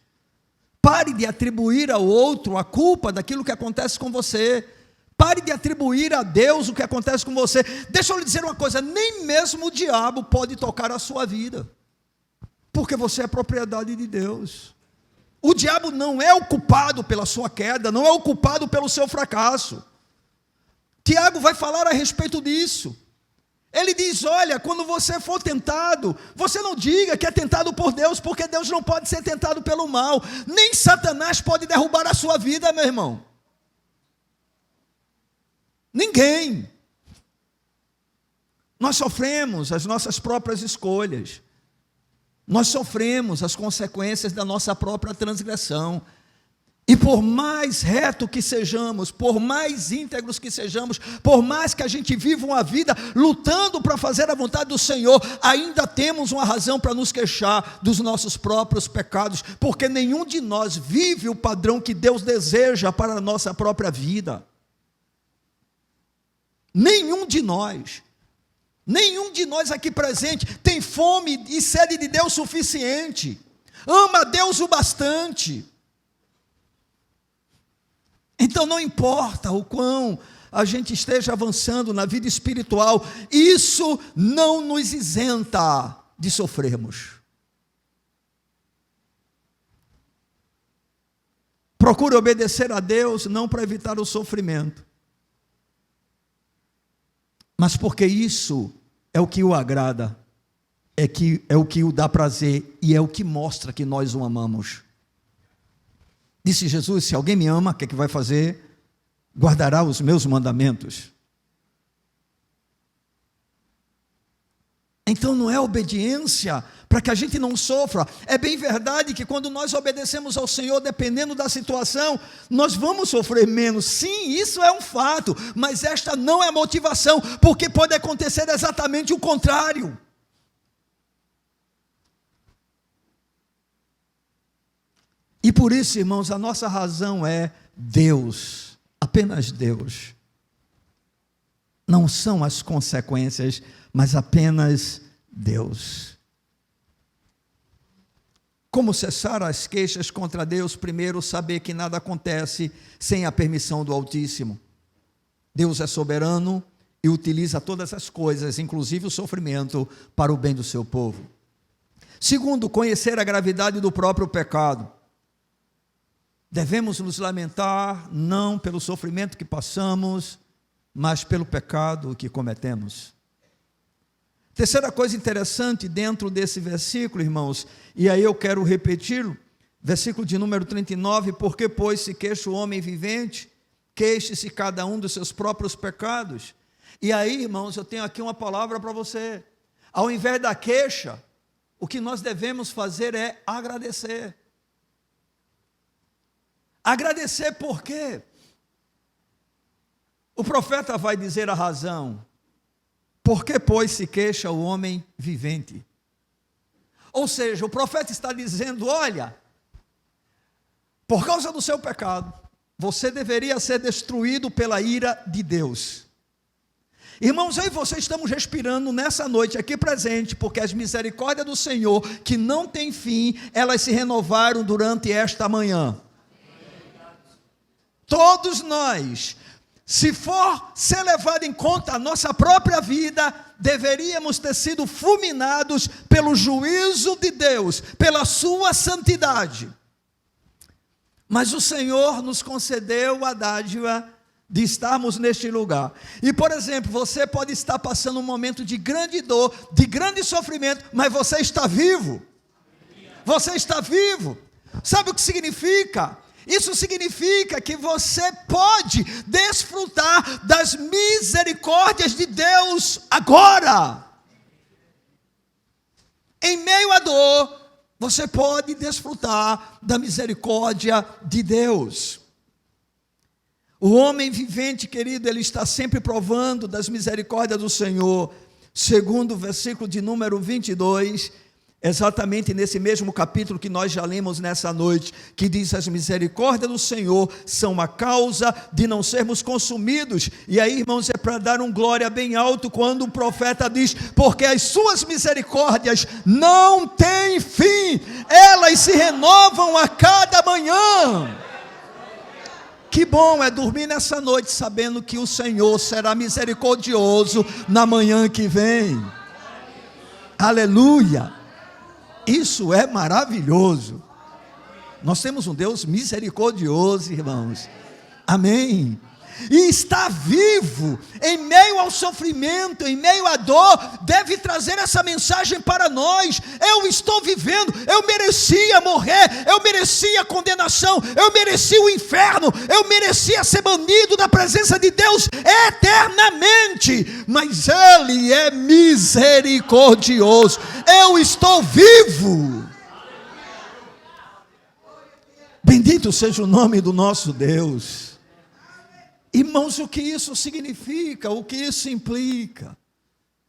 Pare de atribuir ao outro a culpa daquilo que acontece com você. Pare de atribuir a Deus o que acontece com você. Deixa eu lhe dizer uma coisa: nem mesmo o diabo pode tocar a sua vida, porque você é propriedade de Deus. O diabo não é o culpado pela sua queda, não é o culpado pelo seu fracasso. Tiago vai falar a respeito disso. Ele diz: olha, quando você for tentado, você não diga que é tentado por Deus, porque Deus não pode ser tentado pelo mal. Nem Satanás pode derrubar a sua vida, meu irmão. Ninguém. Nós sofremos as nossas próprias escolhas. Nós sofremos as consequências da nossa própria transgressão. E por mais reto que sejamos, por mais íntegros que sejamos, por mais que a gente viva uma vida lutando para fazer a vontade do Senhor, ainda temos uma razão para nos queixar dos nossos próprios pecados, porque nenhum de nós vive o padrão que Deus deseja para a nossa própria vida. Nenhum de nós aqui presente tem fome e sede de Deus suficiente, ama a Deus o bastante. Então não importa o quão a gente esteja avançando na vida espiritual, isso não nos isenta de sofrermos. Procure obedecer a Deus não para evitar o sofrimento, mas porque isso é o que o agrada, é o que o dá prazer e é o que mostra que nós o amamos. Disse Jesus: se alguém me ama, o que é que vai fazer? Guardará os meus mandamentos. Então não é obediência para que a gente não sofra. É bem verdade que quando nós obedecemos ao Senhor, dependendo da situação, nós vamos sofrer menos. Sim, isso é um fato, mas esta não é a motivação, porque pode acontecer exatamente o contrário. E por isso, irmãos, a nossa razão é Deus, apenas Deus. Não são as consequências, mas apenas Deus. Como cessar as queixas contra Deus? Primeiro, saber que nada acontece sem a permissão do Altíssimo. Deus é soberano e utiliza todas as coisas, inclusive o sofrimento, para o bem do seu povo. Segundo, conhecer a gravidade do próprio pecado. Devemos nos lamentar não pelo sofrimento que passamos, mas pelo pecado que cometemos. Terceira coisa interessante dentro desse versículo, irmãos, e aí eu quero repeti-lo, Versículo de número 39, porque, pois, se queixa o homem vivente, queixe-se cada um dos seus próprios pecados. E aí, irmãos, eu tenho aqui uma palavra para você. Ao invés da queixa, o que nós devemos fazer é agradecer. Agradecer por quê? O profeta vai dizer a razão. Por que, pois, se queixa o homem vivente? Ou seja, o profeta está dizendo, olha, por causa do seu pecado, você deveria ser destruído pela ira de Deus. Irmãos, eu e você estamos respirando nessa noite aqui presente, porque as misericórdias do Senhor, que não tem fim, elas se renovaram durante esta manhã. Todos nós, se for ser levado em conta a nossa própria vida, deveríamos ter sido fulminados pelo juízo de Deus, pela sua santidade. Mas o Senhor nos concedeu a dádiva de estarmos neste lugar. E, por exemplo, você pode estar passando um momento de grande dor, de grande sofrimento, mas você está vivo. Você está vivo. Sabe o que significa? Isso significa que você pode desfrutar das misericórdias de Deus agora. Em meio à dor, você pode desfrutar da misericórdia de Deus. O homem vivente, querido, ele está sempre provando das misericórdias do Senhor. Segundo o versículo de número 22, exatamente nesse mesmo capítulo que nós já lemos nessa noite, que diz: as misericórdias do Senhor são a causa de não sermos consumidos. E aí, irmãos, é para dar um glória bem alto quando o profeta diz: porque as suas misericórdias não têm fim, elas se renovam a cada manhã. Que bom é dormir nessa noite sabendo que o Senhor será misericordioso na manhã que vem. Aleluia! Isso é maravilhoso. Nós temos um Deus misericordioso, irmãos. Amém. E estar vivo em meio ao sofrimento, em meio à dor, deve trazer essa mensagem para nós. Eu estou vivendo, eu merecia morrer, eu merecia condenação, eu merecia o inferno, eu merecia ser banido da presença de Deus eternamente, mas Ele é misericordioso. Eu estou vivo. Bendito seja o nome do nosso Deus. Irmãos, o que isso significa? O que isso implica?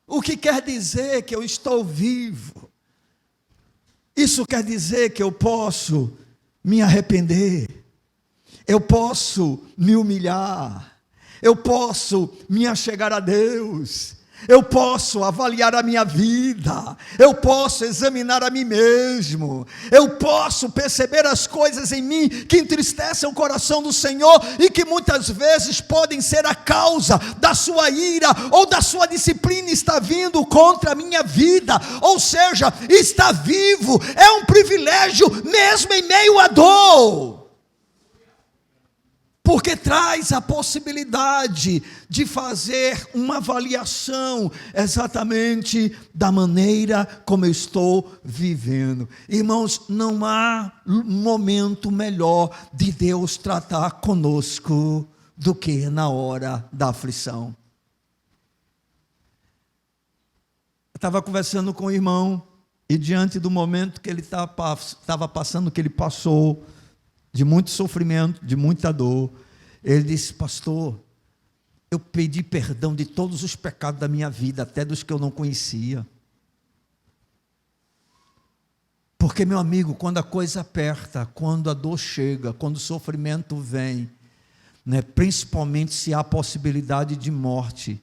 O que quer dizer que eu estou vivo? Isso quer dizer que eu posso me arrepender, eu posso me humilhar, eu posso me achegar a Deus, eu posso avaliar a minha vida, eu posso examinar a mim mesmo, eu posso perceber as coisas em mim que entristecem o coração do Senhor e que muitas vezes podem ser a causa da sua ira ou da sua disciplina está vindo contra a minha vida. Ou seja, estar vivo é um privilégio mesmo em meio à dor, porque traz a possibilidade de fazer uma avaliação exatamente da maneira como eu estou vivendo. Irmãos, não há momento melhor de Deus tratar conosco do que na hora da aflição. Eu estava conversando com o irmão e diante do momento que ele estava passando, que ele passou, de muito sofrimento, de muita dor, ele disse: pastor, eu pedi perdão de todos os pecados da minha vida, até dos que eu não conhecia. Porque, meu amigo, quando a coisa aperta, quando a dor chega, quando o sofrimento vem, né, principalmente se há possibilidade de morte,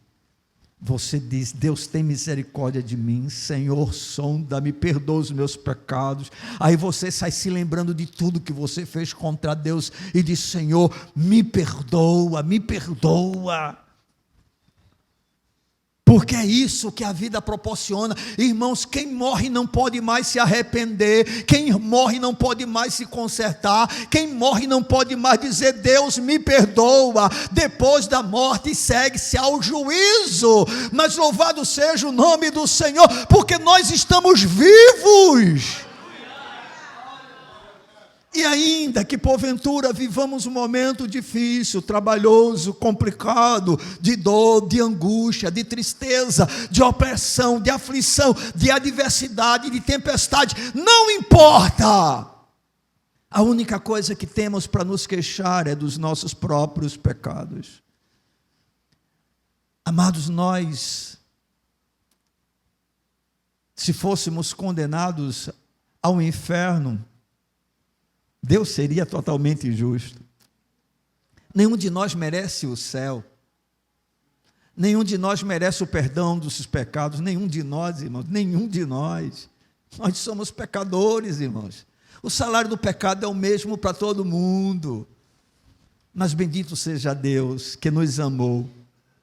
você diz: Deus tem misericórdia de mim, Senhor, sonda-me, perdoa os meus pecados. Aí você sai se lembrando de tudo que você fez contra Deus e diz: Senhor, me perdoa, me perdoa. Porque é isso que a vida proporciona. Irmãos, quem morre não pode mais se arrepender, quem morre não pode mais se consertar, quem morre não pode mais dizer: Deus me perdoa. Depois da morte segue-se ao juízo. Mas louvado seja o nome do Senhor, porque nós estamos vivos. E ainda que porventura vivamos um momento difícil, trabalhoso, complicado, de dor, de angústia, de tristeza, de opressão, de aflição, de adversidade, de tempestade, não importa. A única coisa que temos para nos queixar é dos nossos próprios pecados. Amados, nós, se fôssemos condenados ao inferno, Deus seria totalmente injusto. Nenhum de nós merece o céu. Nenhum de nós merece o perdão dos seus pecados. Nenhum de nós, irmãos. Nenhum de nós. Nós somos pecadores, irmãos. O salário do pecado é o mesmo para todo mundo. Mas bendito seja Deus que nos amou,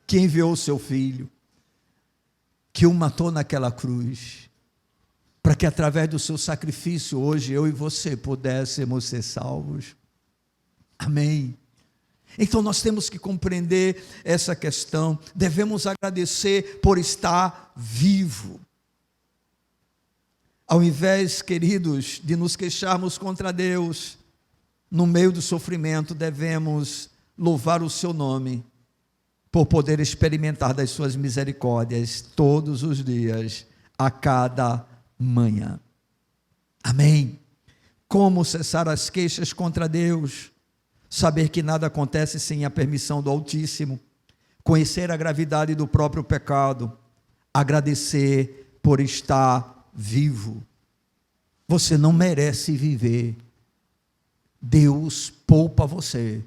que enviou o seu Filho, que o matou naquela cruz, para que através do seu sacrifício hoje eu e você pudéssemos ser salvos. Amém. Então nós temos que compreender essa questão, devemos agradecer por estar vivo. Ao invés, queridos, de nos queixarmos contra Deus, no meio do sofrimento, devemos louvar o seu nome, por poder experimentar das suas misericórdias todos os dias, a cada manhã. Amém. Como cessar as queixas contra Deus? Saber que nada acontece sem a permissão do Altíssimo, conhecer a gravidade do próprio pecado, agradecer por estar vivo. Você não merece viver. Deus poupa você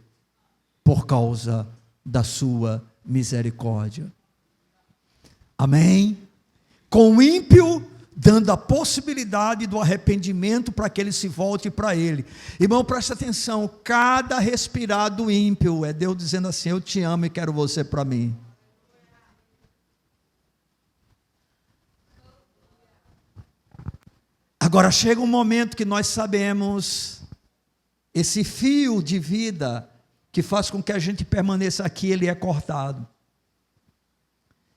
por causa da sua misericórdia. Amém? Com o ímpio, dando a possibilidade do arrependimento para que ele se volte para ele. Irmão, presta atenção, cada respirar do ímpio é Deus dizendo assim: eu te amo e quero você para mim. Agora chega um momento que nós sabemos, esse fio de vida que faz com que a gente permaneça aqui, ele é cortado.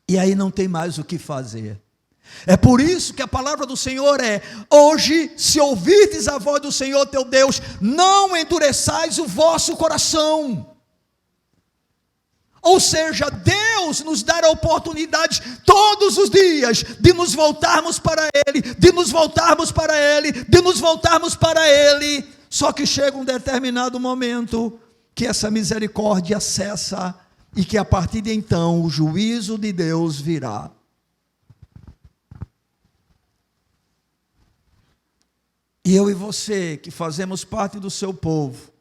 E aí não tem mais o que fazer. É por isso que a palavra do Senhor é: hoje, se ouvirdes a voz do Senhor teu Deus, não endureçais o vosso coração. Ou seja, Deus nos dá a oportunidade todos os dias de nos voltarmos para Ele, de nos voltarmos para Ele, de nos voltarmos para Ele. Só que chega um determinado momento que essa misericórdia cessa e que a partir de então o juízo de Deus virá. E eu e você, que fazemos parte do seu povo,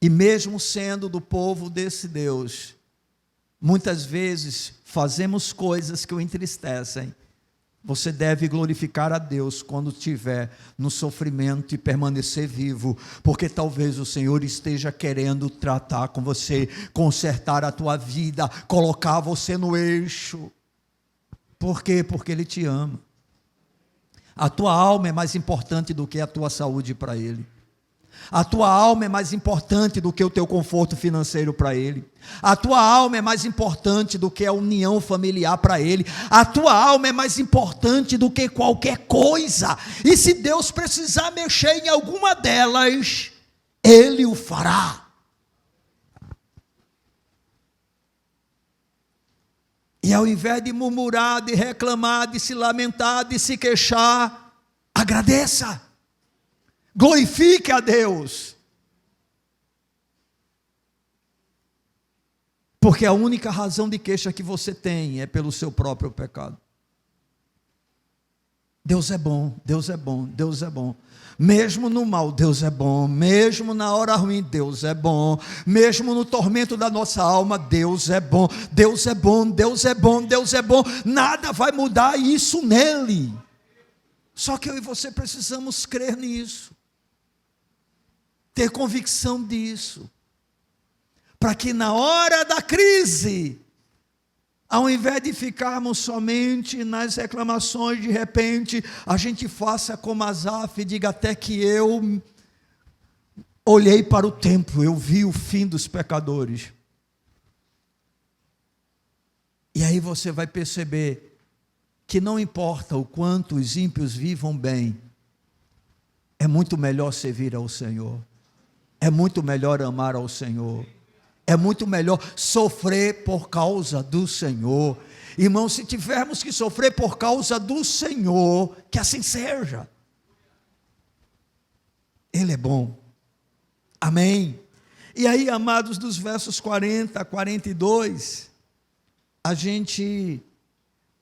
e mesmo sendo do povo desse Deus, muitas vezes fazemos coisas que o entristecem. Você deve glorificar a Deus quando estiver no sofrimento e permanecer vivo, porque talvez o Senhor esteja querendo tratar com você, consertar a tua vida, colocar você no eixo. Por quê? Porque Ele te ama. A tua alma é mais importante do que a tua saúde para Ele. A tua alma é mais importante do que o teu conforto financeiro para Ele. A tua alma é mais importante do que a união familiar para Ele. A tua alma é mais importante do que qualquer coisa. E se Deus precisar mexer em alguma delas, Ele o fará. E ao invés de murmurar, de reclamar, de se lamentar, de se queixar, agradeça. Glorifique a Deus. Porque a única razão de queixa que você tem é pelo seu próprio pecado. Deus é bom, Deus é bom, Deus é bom. Mesmo no mal, Deus é bom. Mesmo na hora ruim, Deus é bom. Mesmo no tormento da nossa alma, Deus é bom. Deus é bom, Deus é bom, Deus é bom. Nada vai mudar isso nele. Só que eu e você precisamos crer nisso. Ter convicção disso. Para que na hora da crise, ao invés de ficarmos somente nas reclamações, de repente, a gente faça como Asaf e diga: até que eu olhei para o templo, eu vi o fim dos pecadores. E aí você vai perceber que não importa o quanto os ímpios vivam bem, É muito melhor servir ao Senhor. É muito melhor amar ao Senhor. É muito melhor sofrer por causa do Senhor. Irmãos, se tivermos que sofrer por causa do Senhor, que assim seja. Ele é bom. Amém. E aí, amados, dos versos 40 a 42, a gente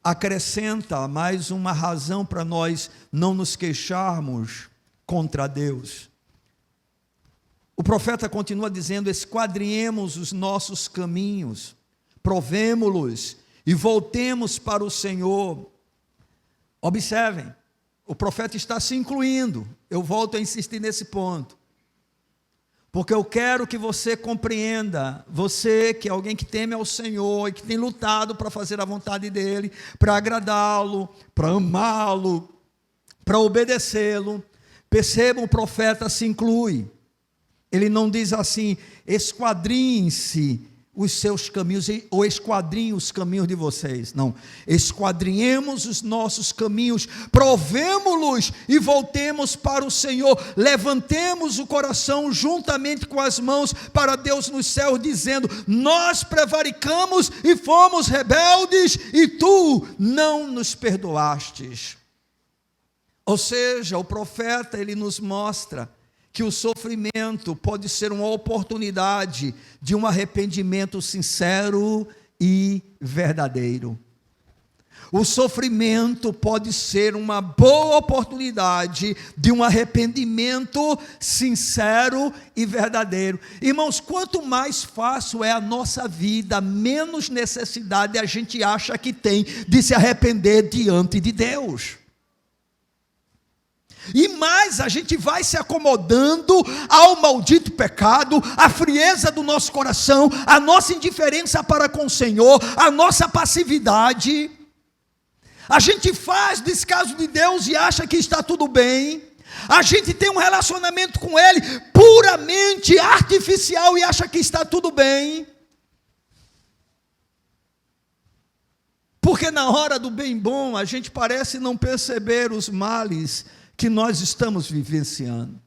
acrescenta mais uma razão para nós não nos queixarmos contra Deus. O profeta continua dizendo: esquadrinhemos os nossos caminhos, provemo-los e voltemos para o Senhor. Observem, o profeta está se incluindo. Eu volto a insistir nesse ponto, porque eu quero que você compreenda, você que é alguém que teme ao Senhor e que tem lutado para fazer a vontade dEle, para agradá-lo, para amá-lo, para obedecê-lo. Percebam, o profeta se inclui. Ele não diz assim: esquadrinhem-se os seus caminhos, ou esquadrinhem os caminhos de vocês. Não, esquadrinhemos os nossos caminhos, provemo-los e voltemos para o Senhor. Levantemos o coração juntamente com as mãos para Deus nos céus, dizendo: nós prevaricamos e fomos rebeldes, e tu não nos perdoastes. Ou seja, o profeta, ele nos mostra que o sofrimento pode ser uma oportunidade de um arrependimento sincero e verdadeiro. O sofrimento pode ser uma boa oportunidade de um arrependimento sincero e verdadeiro. Irmãos, quanto mais fácil é a nossa vida, menos necessidade a gente acha que tem de se arrepender diante de Deus. E mais a gente vai se acomodando ao maldito pecado, à frieza do nosso coração, à nossa indiferença para com o Senhor, à nossa passividade. A gente faz descaso de Deus e acha que está tudo bem. A gente tem um relacionamento com Ele puramente artificial e acha que está tudo bem. Porque na hora do bem bom, a gente parece não perceber os males que nós estamos vivenciando.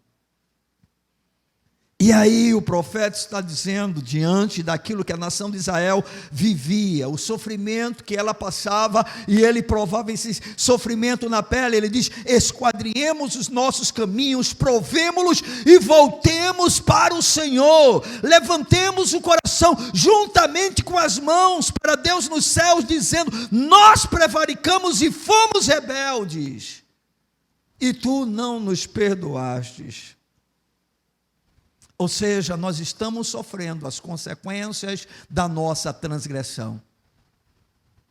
E aí o profeta está dizendo, diante daquilo que a nação de Israel vivia, o sofrimento que ela passava, e ele provava esse sofrimento na pele, ele diz: esquadrinhemos os nossos caminhos, provemo-los e voltemos para o Senhor. Levantemos o coração juntamente com as mãos para Deus nos céus, dizendo: nós prevaricamos e fomos rebeldes, e tu não nos perdoastes. Ou seja, nós estamos sofrendo as consequências da nossa transgressão.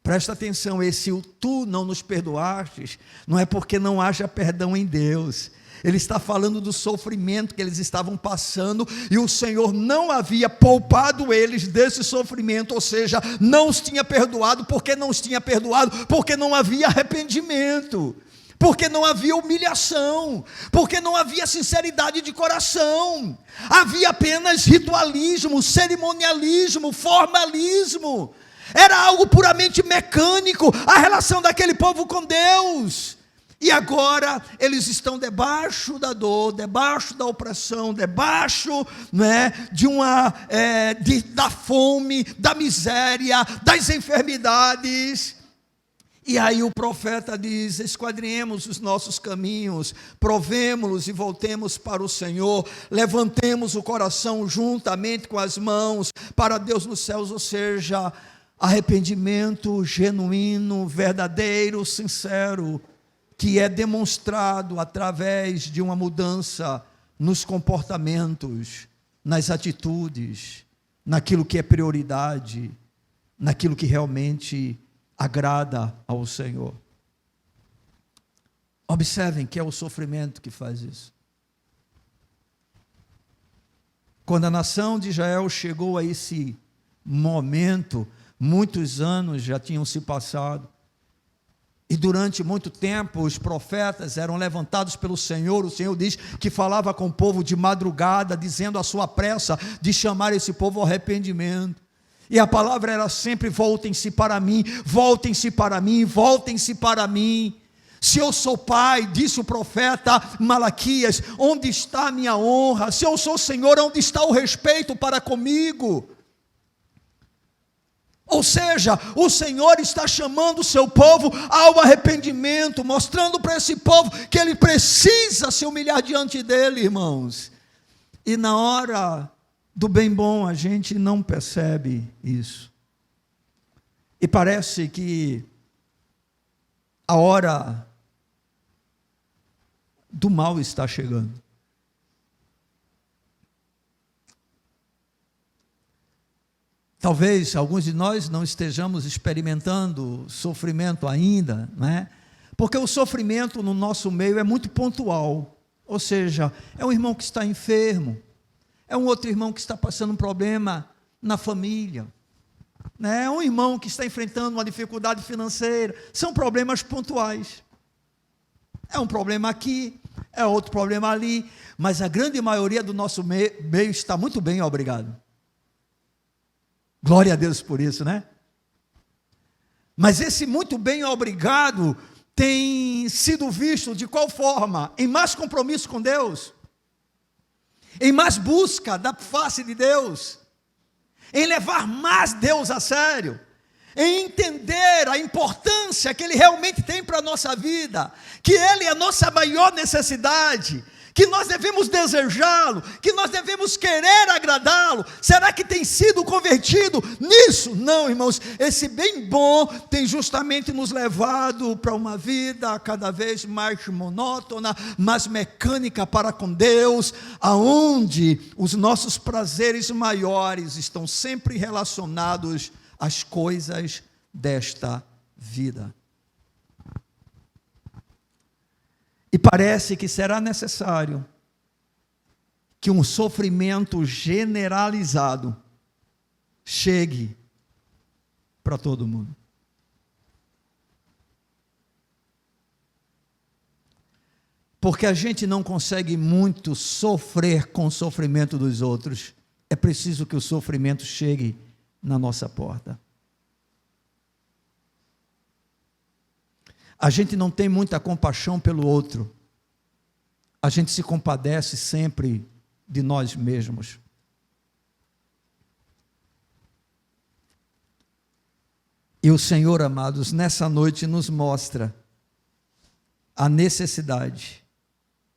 Presta atenção, esse tu não nos perdoastes, não é porque não haja perdão em Deus. Ele está falando do sofrimento que eles estavam passando, e o Senhor não havia poupado eles desse sofrimento, ou seja, não os tinha perdoado. Por que não os tinha perdoado? Porque não havia arrependimento, porque não havia humilhação, porque não havia sinceridade de coração. Havia apenas ritualismo, cerimonialismo, formalismo. Era algo puramente mecânico, a relação daquele povo com Deus. E agora eles estão debaixo da dor, debaixo da opressão, debaixo, da fome, da miséria, das enfermidades. E aí o profeta diz: esquadrinhemos os nossos caminhos, provemo-los e voltemos para o Senhor. Levantemos o coração juntamente com as mãos para Deus nos céus, ou seja, arrependimento genuíno, verdadeiro, sincero, que é demonstrado através de uma mudança nos comportamentos, nas atitudes, naquilo que é prioridade, naquilo que realmente agrada ao Senhor. Observem que é o sofrimento que faz isso. Quando a nação de Israel chegou a esse momento, muitos anos já tinham se passado, e durante muito tempo os profetas eram levantados pelo Senhor. O Senhor diz que falava com o povo de madrugada, dizendo a sua pressa de chamar esse povo ao arrependimento. E a palavra era sempre: voltem-se para mim, voltem-se para mim, voltem-se para mim. Se eu sou pai, disse o profeta Malaquias, onde está a minha honra? Se eu sou Senhor, onde está o respeito para comigo? Ou seja, o Senhor está chamando o seu povo ao arrependimento, mostrando para esse povo que ele precisa se humilhar diante dele, irmãos. E na hora do bem bom, a gente não percebe isso. E parece que a hora do mal está chegando. Talvez alguns de nós não estejamos experimentando sofrimento ainda, né? Porque o sofrimento no nosso meio é muito pontual. Ou seja, é um irmão que está enfermo, é um outro irmão que está passando um problema na família, né? É um irmão que está enfrentando uma dificuldade financeira. São problemas pontuais. É um problema aqui, é outro problema ali, mas a grande maioria do nosso meio está muito bem, obrigado. Glória a Deus por isso, né? Mas esse muito bem, obrigado, tem sido visto de qual forma? Em mais compromisso com Deus, em mais busca da face de Deus, em levar mais Deus a sério, em entender a importância que Ele realmente tem para a nossa vida, que Ele é a nossa maior necessidade, que nós devemos desejá-lo, que nós devemos querer agradá-lo. Será que tem sido convertido nisso? Não, irmãos, esse bem bom tem justamente nos levado para uma vida cada vez mais monótona, mais mecânica para com Deus, aonde os nossos prazeres maiores estão sempre relacionados às coisas desta vida. E parece que será necessário que um sofrimento generalizado chegue para todo mundo. Porque a gente não consegue muito sofrer com o sofrimento dos outros. É preciso que o sofrimento chegue na nossa porta. A gente não tem muita compaixão pelo outro. A gente se compadece sempre de nós mesmos. E o Senhor, amados, nessa noite nos mostra a necessidade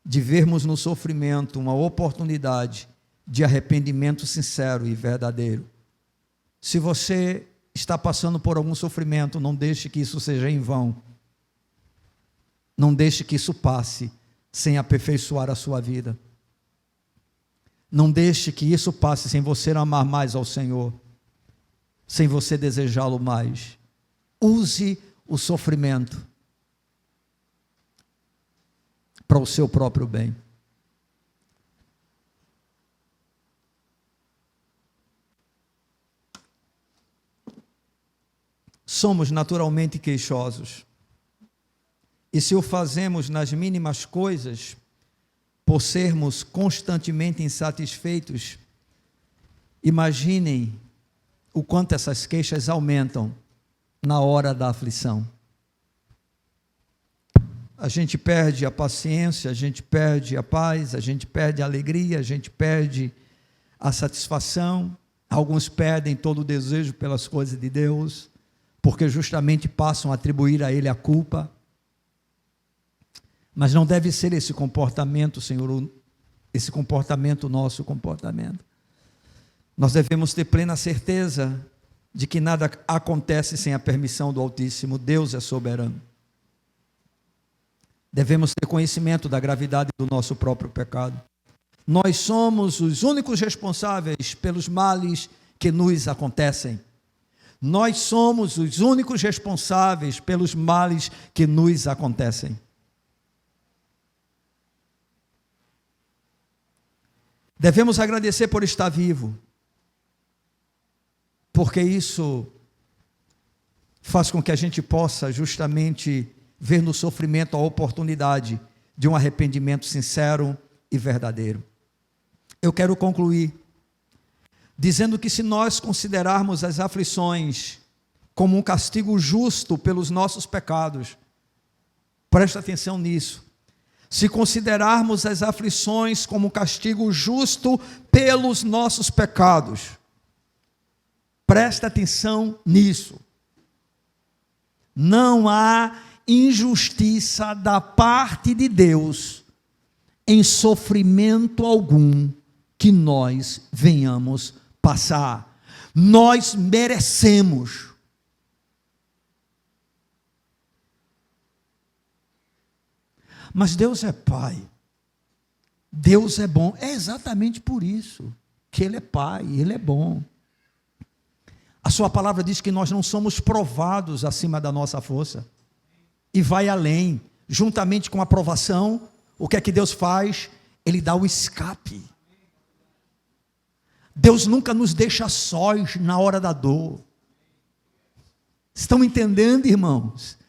de vermos no sofrimento uma oportunidade de arrependimento sincero e verdadeiro. Se você está passando por algum sofrimento, não deixe que isso seja em vão. Não deixe que isso passe sem aperfeiçoar a sua vida. Não deixe que isso passe sem você amar mais ao Senhor, sem você desejá-lo mais. Use o sofrimento para o seu próprio bem. Somos naturalmente queixosos. E se o fazemos nas mínimas coisas, por sermos constantemente insatisfeitos, imaginem o quanto essas queixas aumentam na hora da aflição. A gente perde a paciência, a gente perde a paz, a gente perde a alegria, a gente perde a satisfação. Alguns perdem todo o desejo pelas coisas de Deus, porque justamente passam a atribuir a Ele a culpa. Mas não deve ser esse comportamento, Senhor, esse comportamento, nosso comportamento. Nós devemos ter plena certeza de que nada acontece sem a permissão do Altíssimo. Deus é soberano. Devemos ter conhecimento da gravidade do nosso próprio pecado. Nós somos os únicos responsáveis pelos males que nos acontecem. Nós somos os únicos responsáveis pelos males que nos acontecem. Devemos agradecer por estar vivo, porque isso faz com que a gente possa justamente ver no sofrimento a oportunidade de um arrependimento sincero e verdadeiro. Eu quero concluir dizendo que se nós considerarmos as aflições como um castigo justo pelos nossos pecados, Presta atenção nisso. Se considerarmos as aflições como castigo justo pelos nossos pecados, presta atenção nisso. Não há injustiça da parte de Deus em sofrimento algum que nós venhamos passar. Nós merecemos. Mas Deus é Pai. Deus é bom. É exatamente por isso que Ele é Pai, Ele é bom. A sua palavra diz que nós não somos provados acima da nossa força. E vai além. Juntamente com a provação, o que é que Deus faz? Ele dá o escape. Deus nunca nos deixa sós na hora da dor. Estão entendendo, irmãos?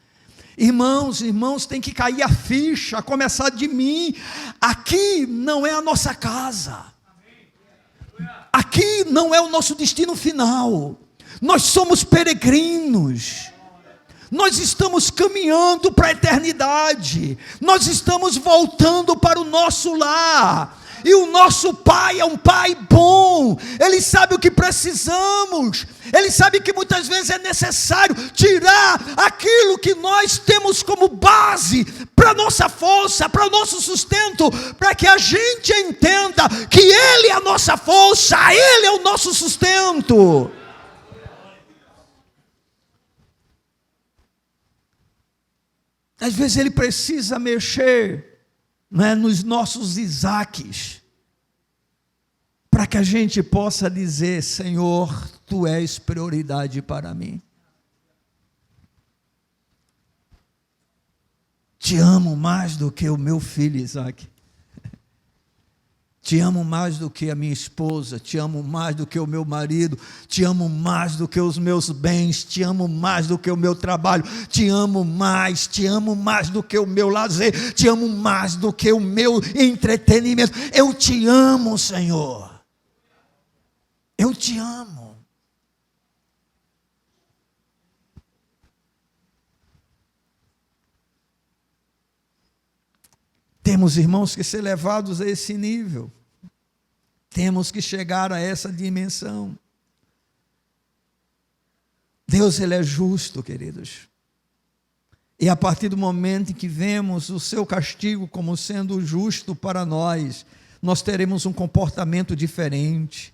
Irmãos, tem que cair a ficha, a começar de mim. Aqui não é a nossa casa. Aqui não é o nosso destino final. Nós somos peregrinos. Nós estamos caminhando para a eternidade. Nós estamos voltando para o nosso lar. E o nosso Pai é um Pai bom. Ele sabe o que precisamos. Ele sabe que muitas vezes é necessário tirar aquilo que nós temos como base para a nossa força, para o nosso sustento, para que a gente entenda que Ele é a nossa força, Ele é o nosso sustento. Às vezes Ele precisa mexer, né, nos nossos Isaques, para que a gente possa dizer: Senhor, Tu és prioridade para mim. Te amo mais do que o meu filho Isaque. Te amo mais do que a minha esposa, te amo mais do que o meu marido, te amo mais do que os meus bens, te amo mais do que o meu trabalho, te amo mais do que o meu lazer, te amo mais do que o meu entretenimento. Eu te amo, Senhor. Eu te amo. Temos, irmãos, que ser levados a esse nível. Temos que chegar a essa dimensão. Deus, Ele é justo, queridos. E a partir do momento em que vemos o seu castigo como sendo justo para nós, nós teremos um comportamento diferente.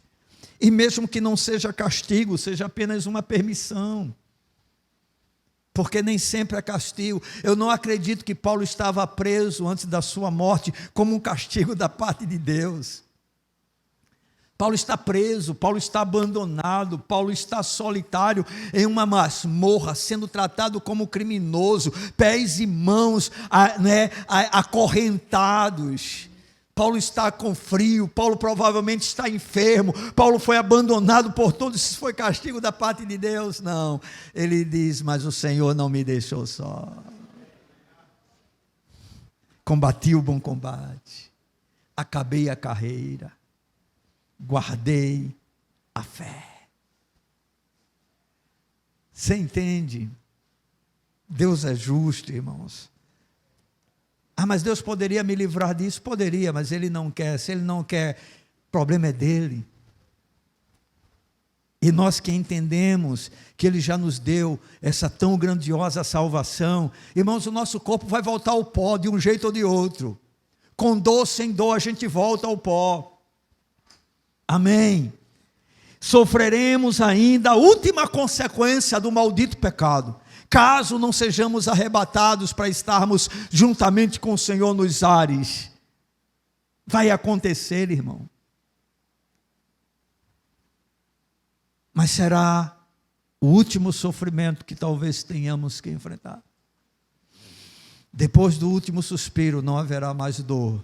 E mesmo que não seja castigo, seja apenas uma permissão. Porque nem sempre é castigo. Eu não acredito que Paulo estava preso antes da sua morte como um castigo da parte de Deus. Paulo está preso, Paulo está abandonado, Paulo está solitário em uma masmorra, sendo tratado como criminoso, pés e mãos acorrentados. Paulo está com frio, Paulo provavelmente está enfermo, Paulo foi abandonado por todos. Isso foi castigo da parte de Deus? Não. Ele diz: mas o Senhor não me deixou só. Combati o bom combate, acabei a carreira, guardei a fé. Você entende? Deus é justo, irmãos. Mas Deus poderia me livrar disso? Poderia, mas Ele não quer. Se Ele não quer, o problema é dele. E nós que entendemos que Ele já nos deu essa tão grandiosa salvação, irmãos, o nosso corpo vai voltar ao pó de um jeito ou de outro. Com dor, sem dor, a gente volta ao pó. Amém. Sofreremos ainda a última consequência do maldito pecado, caso não sejamos arrebatados para estarmos juntamente com o Senhor nos ares. Vai acontecer, irmão. Mas será o último sofrimento que talvez tenhamos que enfrentar. Depois do último suspiro não haverá mais dor,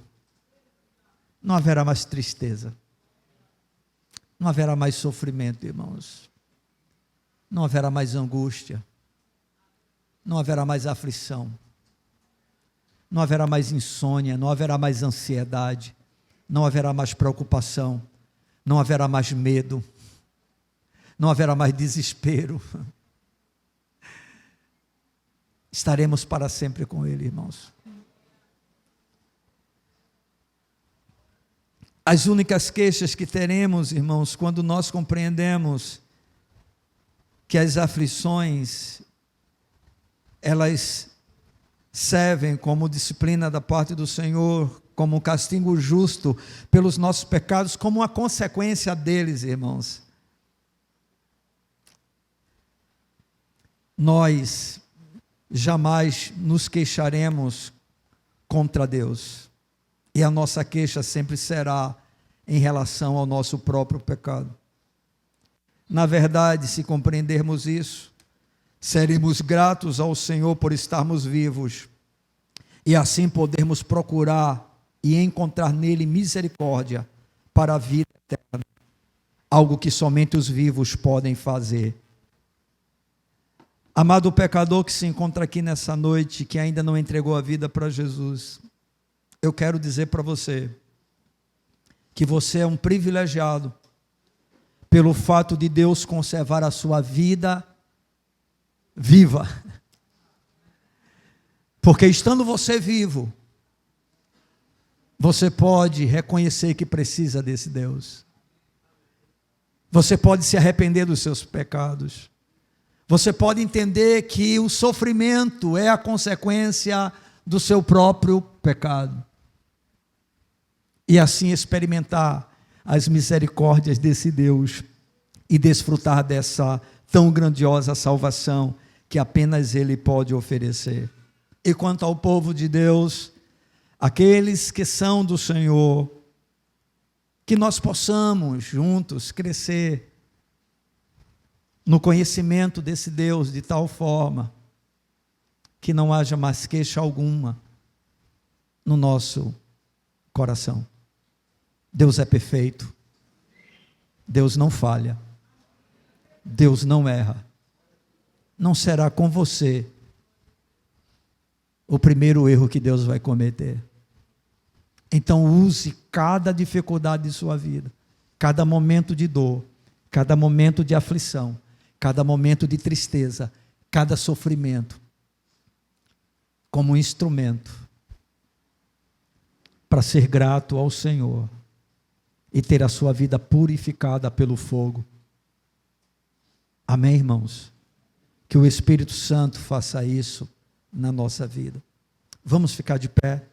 não haverá mais tristeza, não haverá mais sofrimento, irmãos. Não haverá mais angústia. Não haverá mais aflição, não haverá mais insônia, não haverá mais ansiedade, não haverá mais preocupação, não haverá mais medo, não haverá mais desespero. estaremos para sempre com Ele, irmãos. As únicas queixas que teremos, irmãos, quando nós compreendemos que as aflições, elas servem como disciplina da parte do Senhor, como um castigo justo pelos nossos pecados, como uma consequência deles, irmãos. Nós jamais nos queixaremos contra Deus. E a nossa queixa sempre será em relação ao nosso próprio pecado. Na verdade, se compreendermos isso, seremos gratos ao Senhor por estarmos vivos e assim podermos procurar e encontrar nele misericórdia para a vida eterna, algo que somente os vivos podem fazer. Amado pecador que se encontra aqui nessa noite, que ainda não entregou a vida para Jesus, eu quero dizer para você que você é um privilegiado pelo fato de Deus conservar a sua vida viva. Porque estando você vivo, você pode reconhecer que precisa desse Deus. Você pode se arrepender dos seus pecados. Você pode entender que o sofrimento é a consequência do seu próprio pecado. E assim experimentar as misericórdias desse Deus e desfrutar dessa tão grandiosa salvação que apenas Ele pode oferecer. E quanto ao povo de Deus, aqueles que são do Senhor, que nós possamos juntos crescer no conhecimento desse Deus de tal forma que não haja mais queixa alguma no nosso coração. Deus é perfeito, Deus não falha, Deus não erra. Não será com você o primeiro erro que Deus vai cometer. Então use cada dificuldade de sua vida, cada momento de dor, cada momento de aflição, cada momento de tristeza, cada sofrimento, como um instrumento para ser grato ao Senhor e ter a sua vida purificada pelo fogo. Amém, irmãos? Que o Espírito Santo faça isso na nossa vida. Vamos ficar de pé.